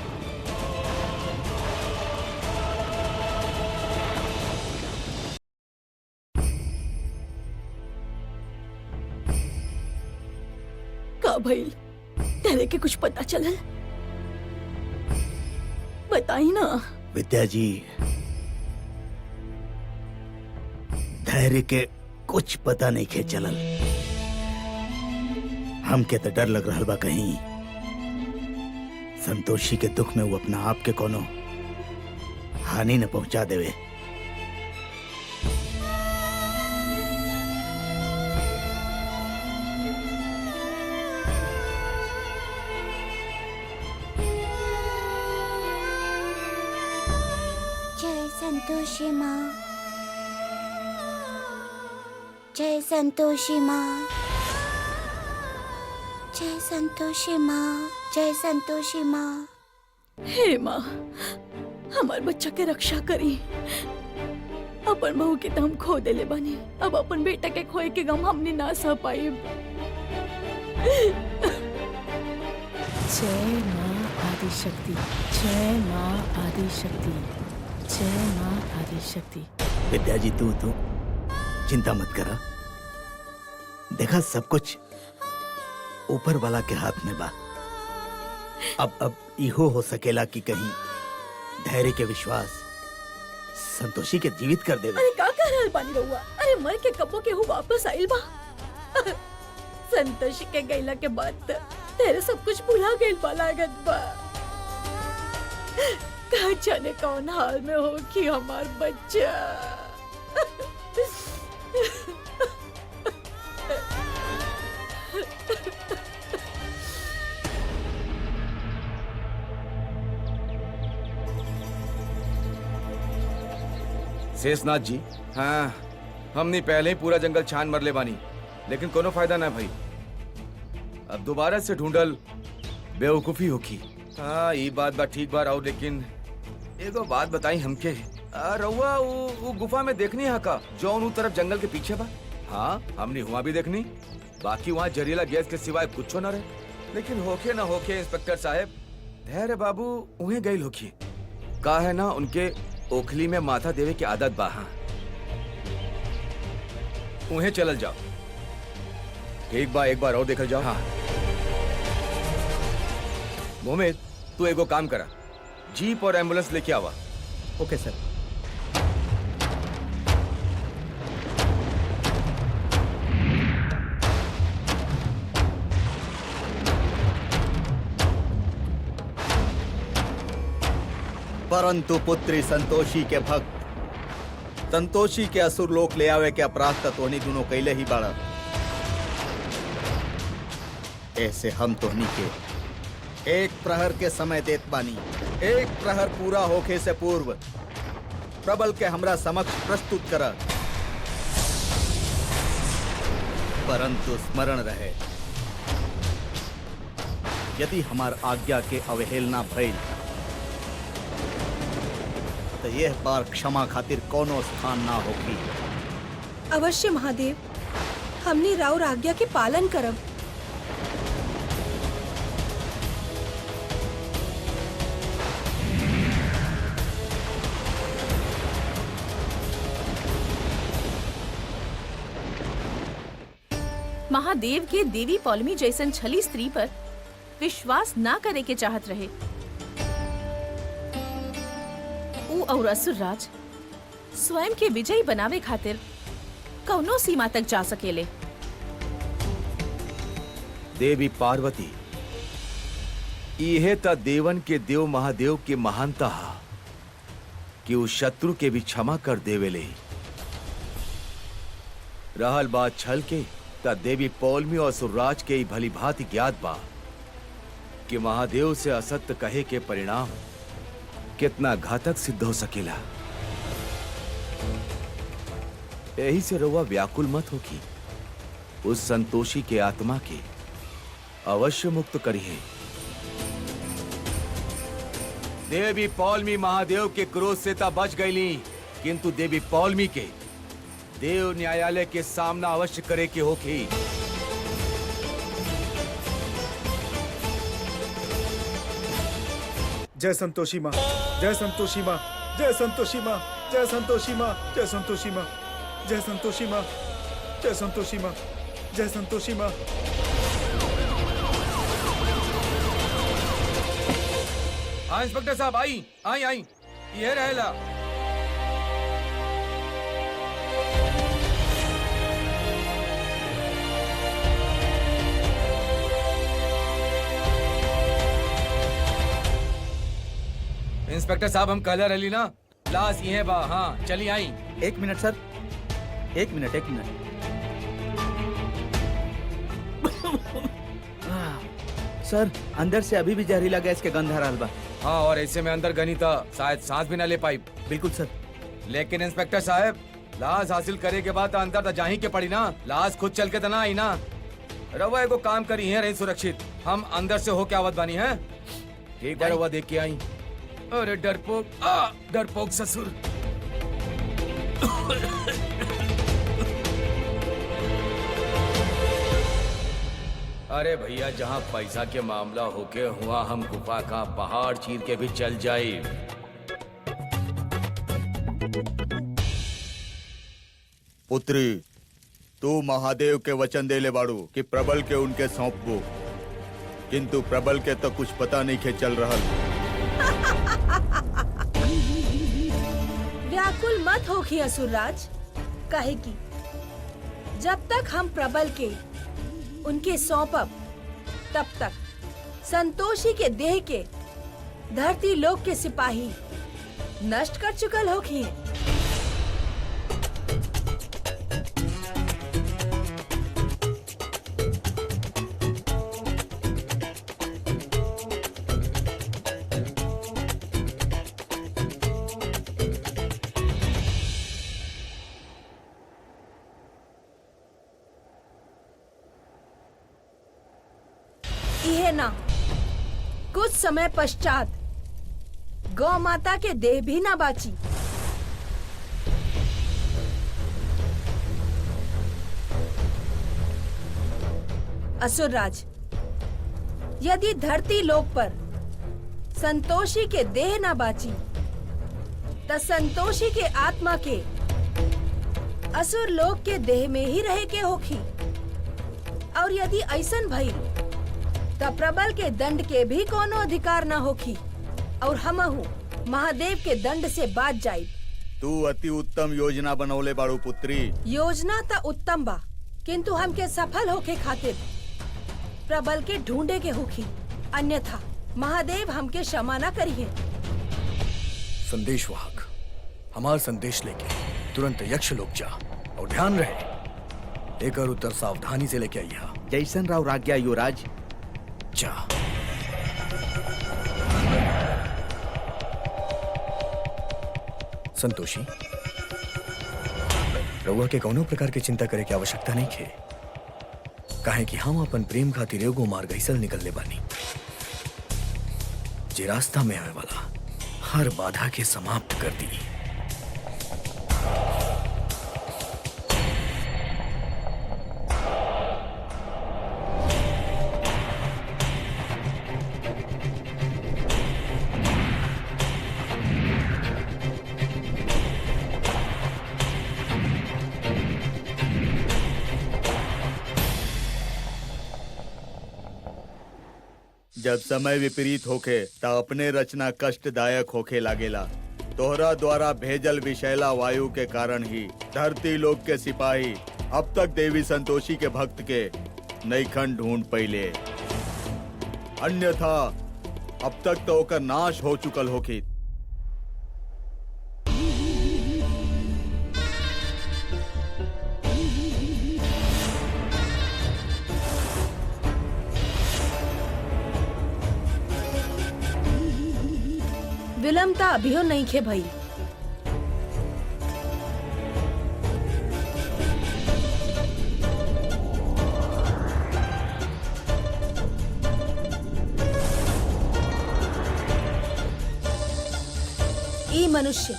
S8: का भइल? तेरे के कुछ पता चलल? बताई ना।
S3: विद्या जी, धैर्य के कुछ पता नहीं खे चलल। हमके तो डर लग रहा बा कहीं संतोषी के दुख में वो अपना आप के कोनो हानि न पहुंचा देवे।
S6: जय संतोषी माँ, जय संतोषी माँ, जय संतोषी माँ, जय संतोषी माँ।
S8: हे माँ, हमार बच्चा के रक्षा करी। अपन बहू के तो हम खो देले बानी, अब अपन बेटा के खोए के गम हमने ना सह पाई।
S4: जय माँ आदिशक्ति, जय माँ आदिशक्ति, जय माँ आदिशक्ति।
S3: विद्या जी, तू चिंता मत करा। देखा, सब कुछ ऊपर वाला के हाथ में बा। अब इहो हो सकेला कि कहीं धैर्य के विश्वास संतोषी के जीवित कर देवे।
S8: अरे का कह रहल बानी रउआ? अरे मर के कबो के हु वापस आइल बा। संतोषी के गईला के बाद तेरे सब कुछ भुला गइल बा लागत बा। का जाने कौन हाल में हो कि हमार बच्चा।
S1: शेषनाथ जी, हाँ, हमने पहले ही पूरा जंगल छान मरले बानी, लेकिन कोनो फायदा ना भाई। अब दोबारा से ढूंढल बेवकूफी होखी। हाँ, ये बात ठीक बार आओ, लेकिन एगो बात बताई हमके। रउआ वो गुफा में देखनी है का जो उन तरफ जंगल के पीछे बा? हाँ, हमने हुआ भी देखनी। बाकी वहाँ जहरीला गैस के सिवाय कुछ न रहे। लेकिन होके ना होके इंस्पेक्टर साहब, धैर्य बाबू उन्हें गई होखी। का है ना, उनके ओखली में माथा देवे की आदत बा। हाँ, उन्हें चलल जाओ। एक बार और देखल जाओ। हाँ, मोहम्मद, तू एगो काम करा, जीप और एम्बुलेंस लेके आवा।
S2: ओके सर।
S9: परंतु पुत्री संतोषी के भक्त संतोषी के असुर लोक ले आवे के अपराध तक तोहनी दोनों कैले ही बाड़ा। ऐसे हम तोहनी के एक प्रहर के समय देत बानी। एक प्रहर पूरा होखे से पूर्व प्रबल के हमरा समक्ष प्रस्तुत कर। परंतु स्मरण रहे, यदि हमार आज्ञा के अवहेलना भइल तो यह बार क्षमा खातिर कोनो स्थान ना होगी।
S5: अवश्य महादेव, हमने राउर आज्ञा के पालन करब।
S4: महादेव के देवी पौलमी जैसन छली स्त्री पर विश्वास ना करे के चाहत रहे। ऊ और असुरराज स्वयं के विजयी बनावे खातिर कौनो सीमा तक जा सकेले।
S1: देवी पार्वती, इहे त देवन के देव महादेव के महानता हा कि उस शत्रु के भी क्षमा कर देवेले। रहल बात छल के त देवी पौलमी और सुरराज के ही भली भांति ज्ञात बा कि महादेव से असत्य कहे के परिणाम कितना घातक सिद्ध हो सकेला। यही से रउआ व्याकुल मत होगी, उस संतोषी के आत्मा के अवश्य मुक्त करिए। देवी पौलमी महादेव के क्रोध से ता बच गईली, किंतु देवी पौलमी के देव न्यायालय के सामना अवश्य करे के होगी।
S3: जय संतोषी माँ, जय संतोषी माँ, जय संतोषी माँ, जय संतोषी माँ, जय संतोषी माँ, जय संतोषी माँ, जय संतोषी माँ, जय संतोषी माँ।
S1: हाँ इंस्पेक्टर साहब, आई आई आई, ये रहेला। इंस्पेक्टर साहब, हम कलर अली ना, लाश ये बा। हाँ चली आई।
S2: 1 मिनट सर, 1 मिनट 1 मिनट। सर, अंदर से अभी भी जहरीला गैस के गंध आ रहा बा।
S1: हाँ, और ऐसे में अंदर गनी था, शायद सांस भी ना ले पाई।
S2: बिल्कुल सर।
S1: लेकिन इंस्पेक्टर साहब, लाश हासिल करे के बाद अंदर तो जाही के पड़ी ना, लाश खुद चल के तो ना आई ना। रवा एगो काम करी है, रही सुरक्षित, हम अंदर से होके आवत बानी है। ठीक है, रवा देख के आई। अरे डरपोक, डरपोक ससुर। अरे भैया, जहाँ पैसा के मामला होके हुआ, हम गुफा का पहाड़ चीर के भी चल जाए।
S9: पुत्री, तू महादेव के वचन देले बाड़ू कि प्रबल के उनके सौंपबो, किंतु प्रबल के तो कुछ पता नहीं के चल रहल।
S5: व्याकुल मत होखी असुरराज, काहे की जब तक हम प्रबल के उनके सौंपब, तब तक संतोषी के देह के धरती लोक के सिपाही नष्ट कर चुकल होखी। इहे ना, कुछ समय पश्चात गौ माता के देह भी ना बाची। असुरराज, यदि धरती लोक पर संतोषी के देह ना बाची, तो संतोषी के आत्मा के असुर लोक के देह में ही रहे के होखी। और यदि ऐसन भइल त प्रबल के दंड के भी कोनो अधिकार न होखी, और हमहू महादेव के दंड से बाच जाई।
S9: तू अति उत्तम योजना बनौले बाड़ू पुत्री।
S5: योजना त उत्तम बा, किंतु हमके सफल होके खातिर प्रबल के ढूंढे के होखी, अन्यथा महादेव हमके क्षमा न करिए।
S7: संदेशवाहक, हमार संदेश लेके तुरंत यक्ष लोक जा, और ध्यान रहे एक उत्तर सावधानी से लेके आइया।
S2: जैसन राव राग्या युवराज।
S7: जा। संतोषी, रउआ के कौनो प्रकार की चिंता करे की आवश्यकता नहीं खे, काहे कि हम अपन प्रेम खातिर एगो मार्ग ऐसल निकलले बानी जे रास्ता में आए वाला हर बाधा के समाप्त कर दी।
S9: जब समय विपरीत होखे ता अपने रचना कष्टदायक होखे लागेला। तोहरा द्वारा भेजल विषैला वायु के कारण ही धरती लोक के सिपाही अब तक देवी संतोषी के भक्त के नईखन ढूंढ पइले, अन्यथा अब तक तो ओकर नाश हो चुकल होखी।
S5: विलंबता अभियो नहीं खे भई। ई मनुष्य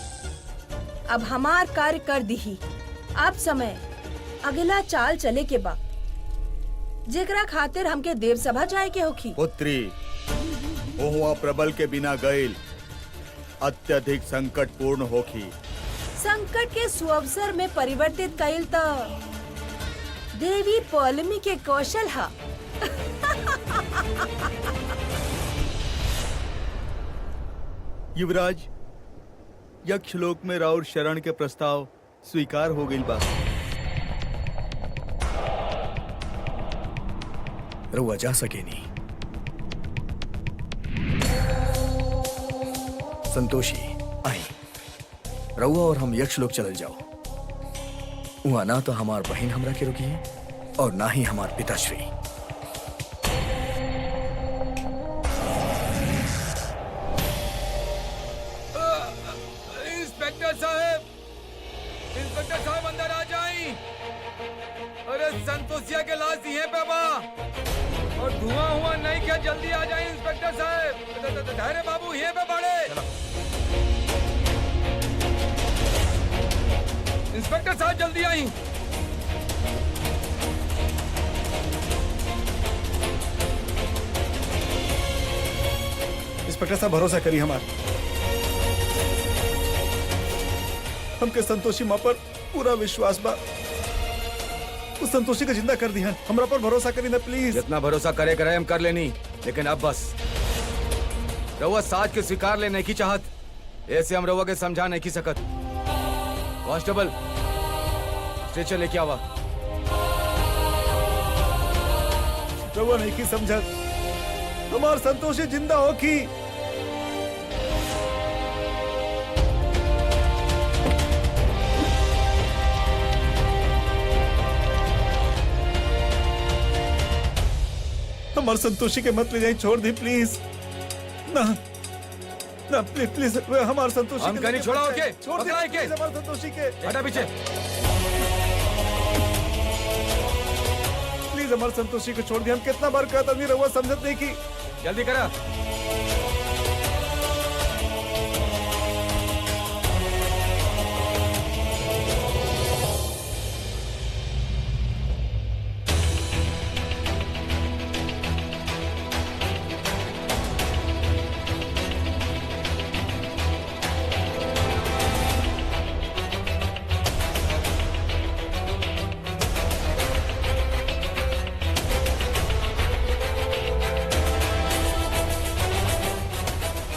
S5: अब हमार कार्य कर दी। अब समय अगला चाल चले के बा, जेकरा खातिर हमके देव सभा जाए के होखी।
S9: पुत्री, ओहुआ प्रबल के बिना गईल अत्यधिक संकटपूर्ण होखी।
S5: संकट के सुअवसर में परिवर्तित कईल त देवी पौलमी के कौशल हा।
S9: युवराज, यक्षलोक में राउर शरण के प्रस्ताव स्वीकार हो गईल बा।
S7: रउआ जा सके नहीं। संतोषी, आई रउआ और हम यक्षलोक चल जाओ। वहां ना तो हमार बहन हमरा के रुकी है और ना ही हमार पिताश्री।
S1: इंस्पेक्टर साहब अंदर आ जाएं। अरे संतोषिया के लाश यहीं पे बा और धुआं हुआ नहीं क्या, जल्दी आ जाएं इंस्पेक्टर साहब। धैर्य बाबू यहीं पे बड़े। इंस्पेक्टर साहब जल्दी आई।
S3: इंस्पेक्टर साहब भरोसा करिए हमारा, हमके संतोषी माँ पर पूरा विश्वास बा। उस संतोषी को जिंदा कर दिया, हमरा पर भरोसा करी ना प्लीज।
S1: जितना भरोसा करे करे हम कर लेनी, लेकिन अब बस रउआ साथ के स्वीकार लेने की चाहत, ऐसे हम रउआ के समझा नहीं की सकत। कांस्टेबल स्ट्रेचर लेके आवा।
S3: रउआ नहीं की समझत, हमार संतोषी जिंदा होगी। हमारे संतोषी के मत ले जाए, छोड़ दी प्लीज। ना ना प्लीज प्लीज, हमारे संतोषी
S1: हम कहीं छोड़ा होके,
S3: छोड़ दी
S1: पकड़ाए के।
S3: प्लीज, हमारे संतोषी के
S1: हटा पीछे।
S3: प्लीज हमारे संतोषी को छोड़ दिया। हम कितना बार कहता नहीं, रहुआ समझत नहीं की।
S1: जल्दी करा।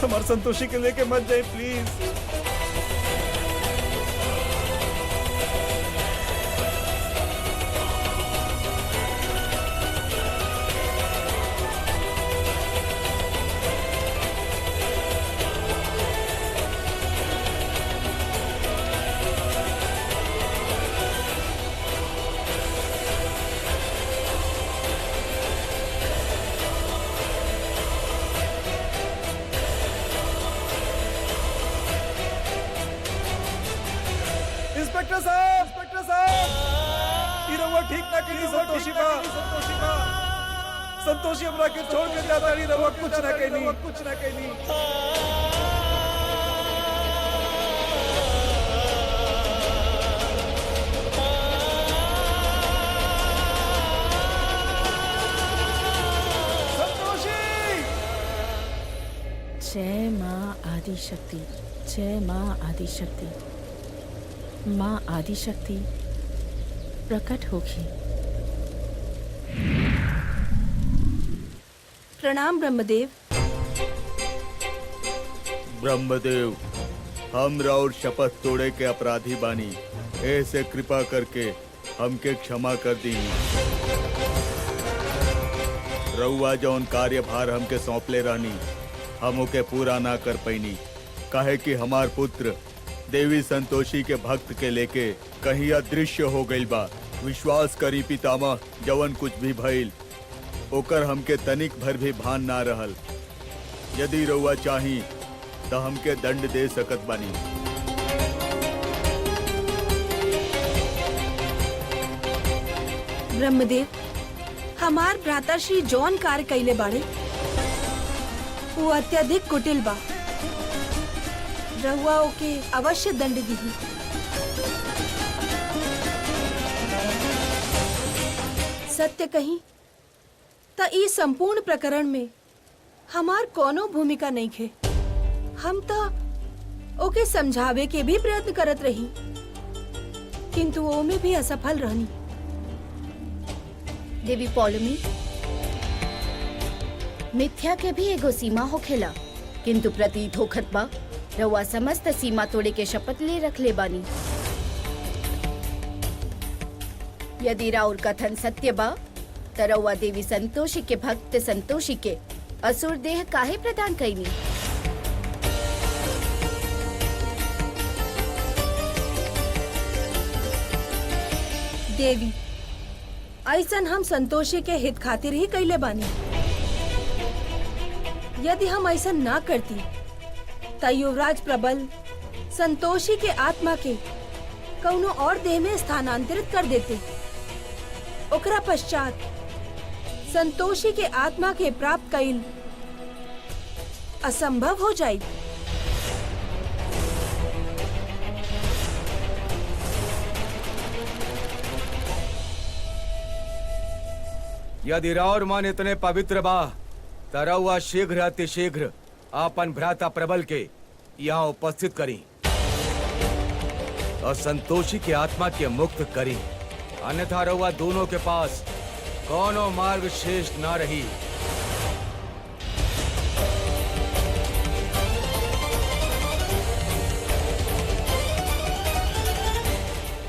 S3: हमारे संतोषी के लेके मत जाए प्लीज। इंस्पेक्टर साहब, ये रहुआ ठीक ना करी। संतोषी बा, संतोषी हमरा के छोड़ के जाता नहीं। रहुआ कुछ ना कहनी। संतोषी,
S4: जय माँ आदिशक्ति, जय माँ आदिशक्ति। माँ आदिशक्ति प्रकट होगी।
S5: प्रणाम ब्रह्मदेव।
S9: ब्रह्मदेव, हम राउर शपथ तोड़े के अपराधी बानी, ऐसे कृपा करके हमके क्षमा कर दी। रउआ जौन कार्यभार हमके सौंपले रहनी हम ओके पूरा ना कर पैनी काहे कि हमार पुत्र देवी संतोषी के भक्त के लेके कहीं अदृश्य हो गइल बा। विश्वास करी पितामह, जवन कुछ भी भइल ओकर हमके तनिक भर भी भान ना रहल। यदि रउआ चाही तो हमके दंड दे सकत बानी।
S5: ब्रह्मदेव, हमार भ्राताश्री जौन कार्य कैले बाड़े वो अत्यधिक कुटिल बा। रहुआ ओके अवश्य दंड दिही। सत्य कही त ई संपूर्ण प्रकरण में हमार कोनो भूमिका नहीं खे। हम तो ओके समझावे के भी प्रयत्न करत रही, किंतु वो में भी असफल रहनी।
S6: देवी पौलमी, मिथ्या के भी एगो सीमा होखेला, किंतु प्रतीत होखत बा रउआ समस्त सीमा तोड़े के शपथ ले रख ले बानी। यदि राउर कथन सत्य बा त रउआ देवी संतोषी के भक्त संतोषी के असुर देह काहे प्रदान कईनी?
S5: देवी, ऐसन हम संतोषी के हित खातिर ही कैले बानी। यदि हम ऐसा ना करती त युवराज प्रबल संतोषी के आत्मा के कौनो और देह में स्थानांतरित कर देते। ओकरा पश्चात संतोषी के आत्मा के प्राप्त कईल असंभव हो जाये।
S1: यदि राउर मन इतने पवित्र बा त रउआ शीघ्र अतिशीघ्र आपन भ्राता प्रबल के यहाँ उपस्थित करी और संतोषी के आत्मा के मुक्त करी, अन्यथा रउआ दोनों के पास कोनो मार्ग शेष ना रही।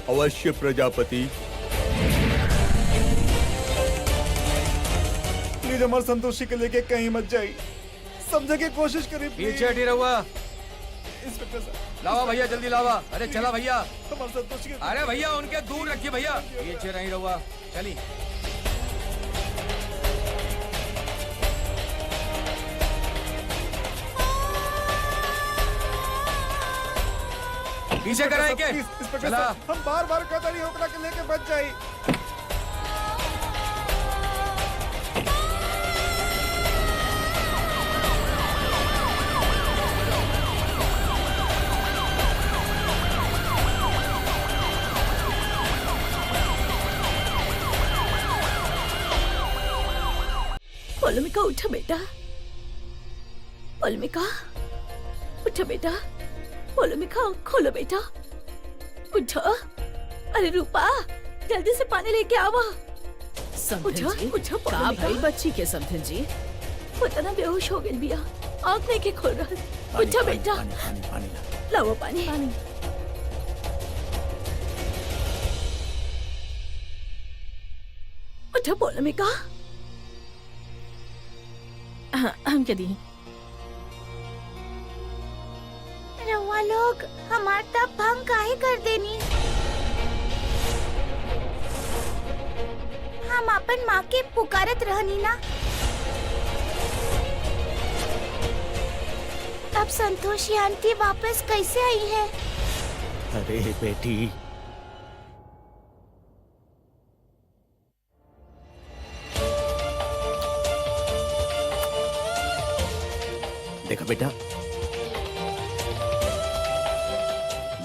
S9: अवश्य प्रजापति।
S3: प्लीज हमारे संतोषी के लेके कहीं मत जाइए, समझने की कोशिश करिए प्लीज।
S1: पीछे हटी रहुआ।
S3: इंस्पेक्टर साहब,
S1: लावा भैया, जल्दी लावा। अरे चला भैया।
S3: हमारे संतोषी के
S1: अरे भैया उनके दूर रखिए भैया, पीछे नहीं रहुआ। चली पीछे कराए के।
S3: इंस्पेक्टर
S1: चला।
S3: साहब, हम बार बार कहता नहीं होकरा के लेके बच जाइए।
S4: पोलमिका उठा बेटा, पोलमिका उठा बेटा, पोलमिका खोलो बेटा, उठो। अरे रूपा, जल्दी से पानी लेके आवा।
S8: समथिन जी,
S4: उठो
S8: का
S4: पोलमिका।
S8: भाई बच्ची के समथिन जी?
S4: पता ना बेहोश हो गई बिया, आँख नहीं के खोल रहा। उठो बेटा,
S3: पानी पानी पानी ला।
S4: लाओ पानी। उठो पोलमिका। हाँ, हम क्या दी?
S6: रउआ लोग हमार तब भंग काहे कर देनी? हम अपन माँ के पुकारत रहनी ना। अब संतोषी आंटी वापस कैसे आई है?
S3: अरे बेटी, देखा बेटा,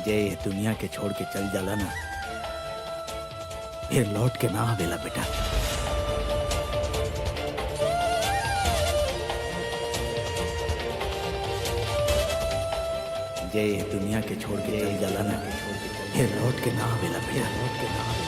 S3: जे ये दुनिया के छोड़ के चल जाला ना, फिर लौट के ना आवेला बेटा। जे ये दुनिया के छोड़ के चल जाला ना, फिर लौट के ना आवेला बेटा, लौट के ना आवेला।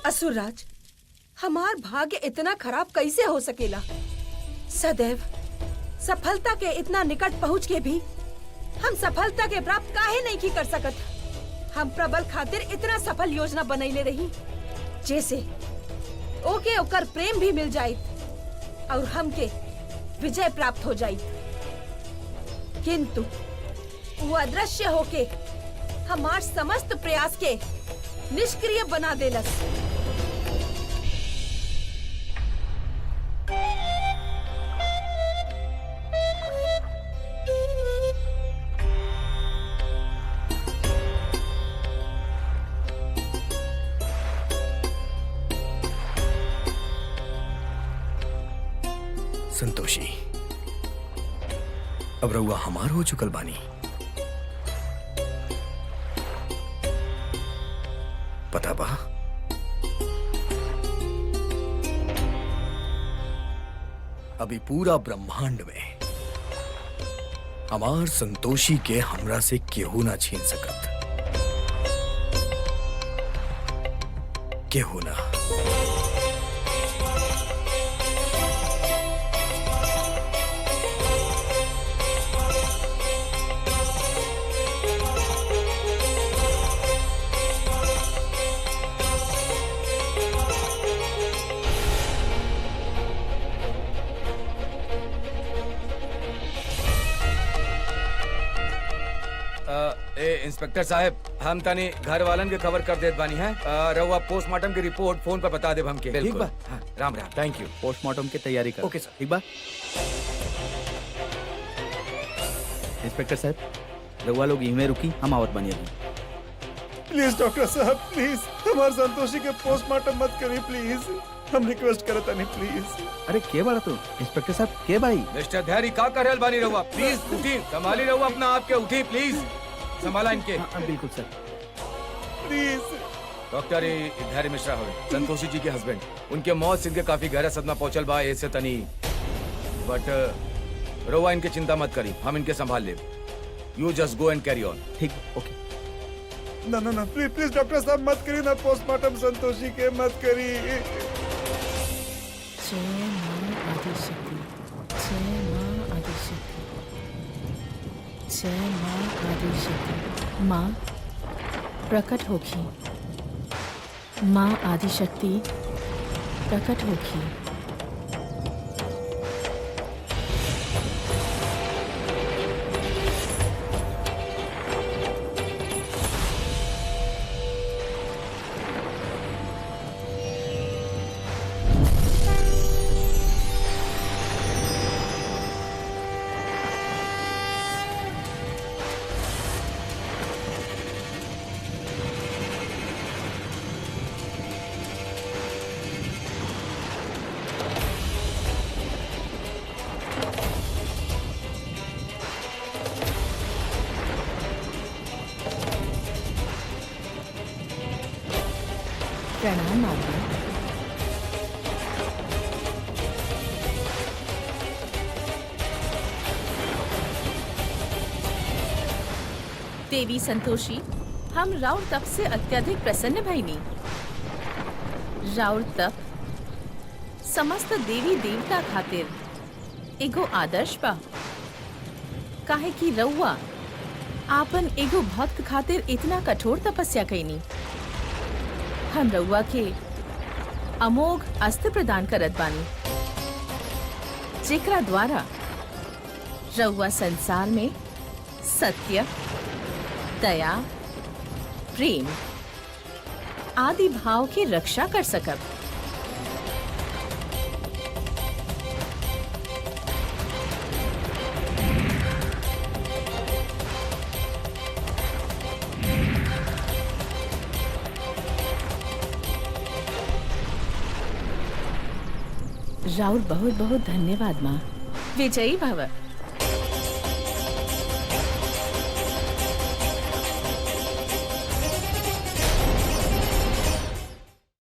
S5: असुरराज, हमार भाग्य इतना खराब कैसे हो सकेला? सदैव सफलता के इतना निकट पहुँच के भी हम सफलता के प्राप्त काहे नहीं की कर सकत? हम प्रबल खातिर इतना सफल योजना बनैले रही जैसे ओके ओकर प्रेम भी मिल जाइत और हमके विजय प्राप्त हो जाइत, किंतु वो अदृश्य होके हमार समस्त प्रयास के निष्क्रिय बना देलस।
S7: संतोषी, अब रउआ हमार हो चुकल बानी। पता बा, अभी पूरा ब्रह्मांड में हमार संतोषी के हमरा से केहू ना छीन सकत, केहू ना।
S1: इंस्पेक्टर साहब, हम तनी घर वालन के खबर कर देत बानी है। रउआ पोस्टमार्टम की रिपोर्ट फोन पर बता देब हमके।
S2: ठीक बा।
S1: हाँ, Ram Ram.
S2: Thank you. Postmortem की तैयारी कर।
S7: ओके सर।
S2: ठीक बा। इंस्पेक्टर साहब, रउआ लोग यहीं में रुकी, हम आवत बनी अभी।
S3: प्लीज डॉक्टर साहब, प्लीज हमारे संतोषी के पोस्टमार्टम मत करिए प्लीज। हम रिक्वेस्ट करता नहीं प्लीज।
S2: अरे के बाड़ा तू? इंस्पेक्टर साहब के बाई?
S1: मिस्टर धैर्य का कर रहल बानी रउआ? प्लीज उठी, संभाली रउआ अपना आप के, उठी प्लीज, संभाला इनके।
S2: हाँ, बिल्कुल सर।
S3: प्लीज।
S1: डॉक्टर धैर्य मिश्रा हो, संतोषी जी के हस्बैंड। उनके मौत से इनके काफी गहरा सदमा पहुंचल बा, ऐसे तनी, बट रउआ इनके चिंता मत करी, हम इनके संभाल ले। You just go and carry on.
S2: ठीक, ओके।
S3: ना ना ना, प्लीज प्लीज डॉक्टर साहब मत करिए ना पोस्टमार्टम संतोषी के, मत करिए।
S4: जय मां आदिशक्ति, जय मां आदिशक्ति, जय मां आदिशक्ति। मां प्रकट होखी, मां आदिशक्ति प्रकट होखी। प्रणाम माता। देवी संतोषी, हम राउर तप से अत्यधिक प्रसन्न भइनी। राउर तप समस्त देवी देवता खातिर एगो आदर्श बा, काहे कि रउआ आपन एगो भक्त खातिर इतना कठोर तपस्या कईनी। हम रउआ के अमोघ अस्त्र प्रदान करत बानी, जेकरा द्वारा रउआ संसार में सत्य, दया, प्रेम आदि भाव की रक्षा कर सकब। राउर बहुत बहुत धन्यवाद माँ। विजयी भव।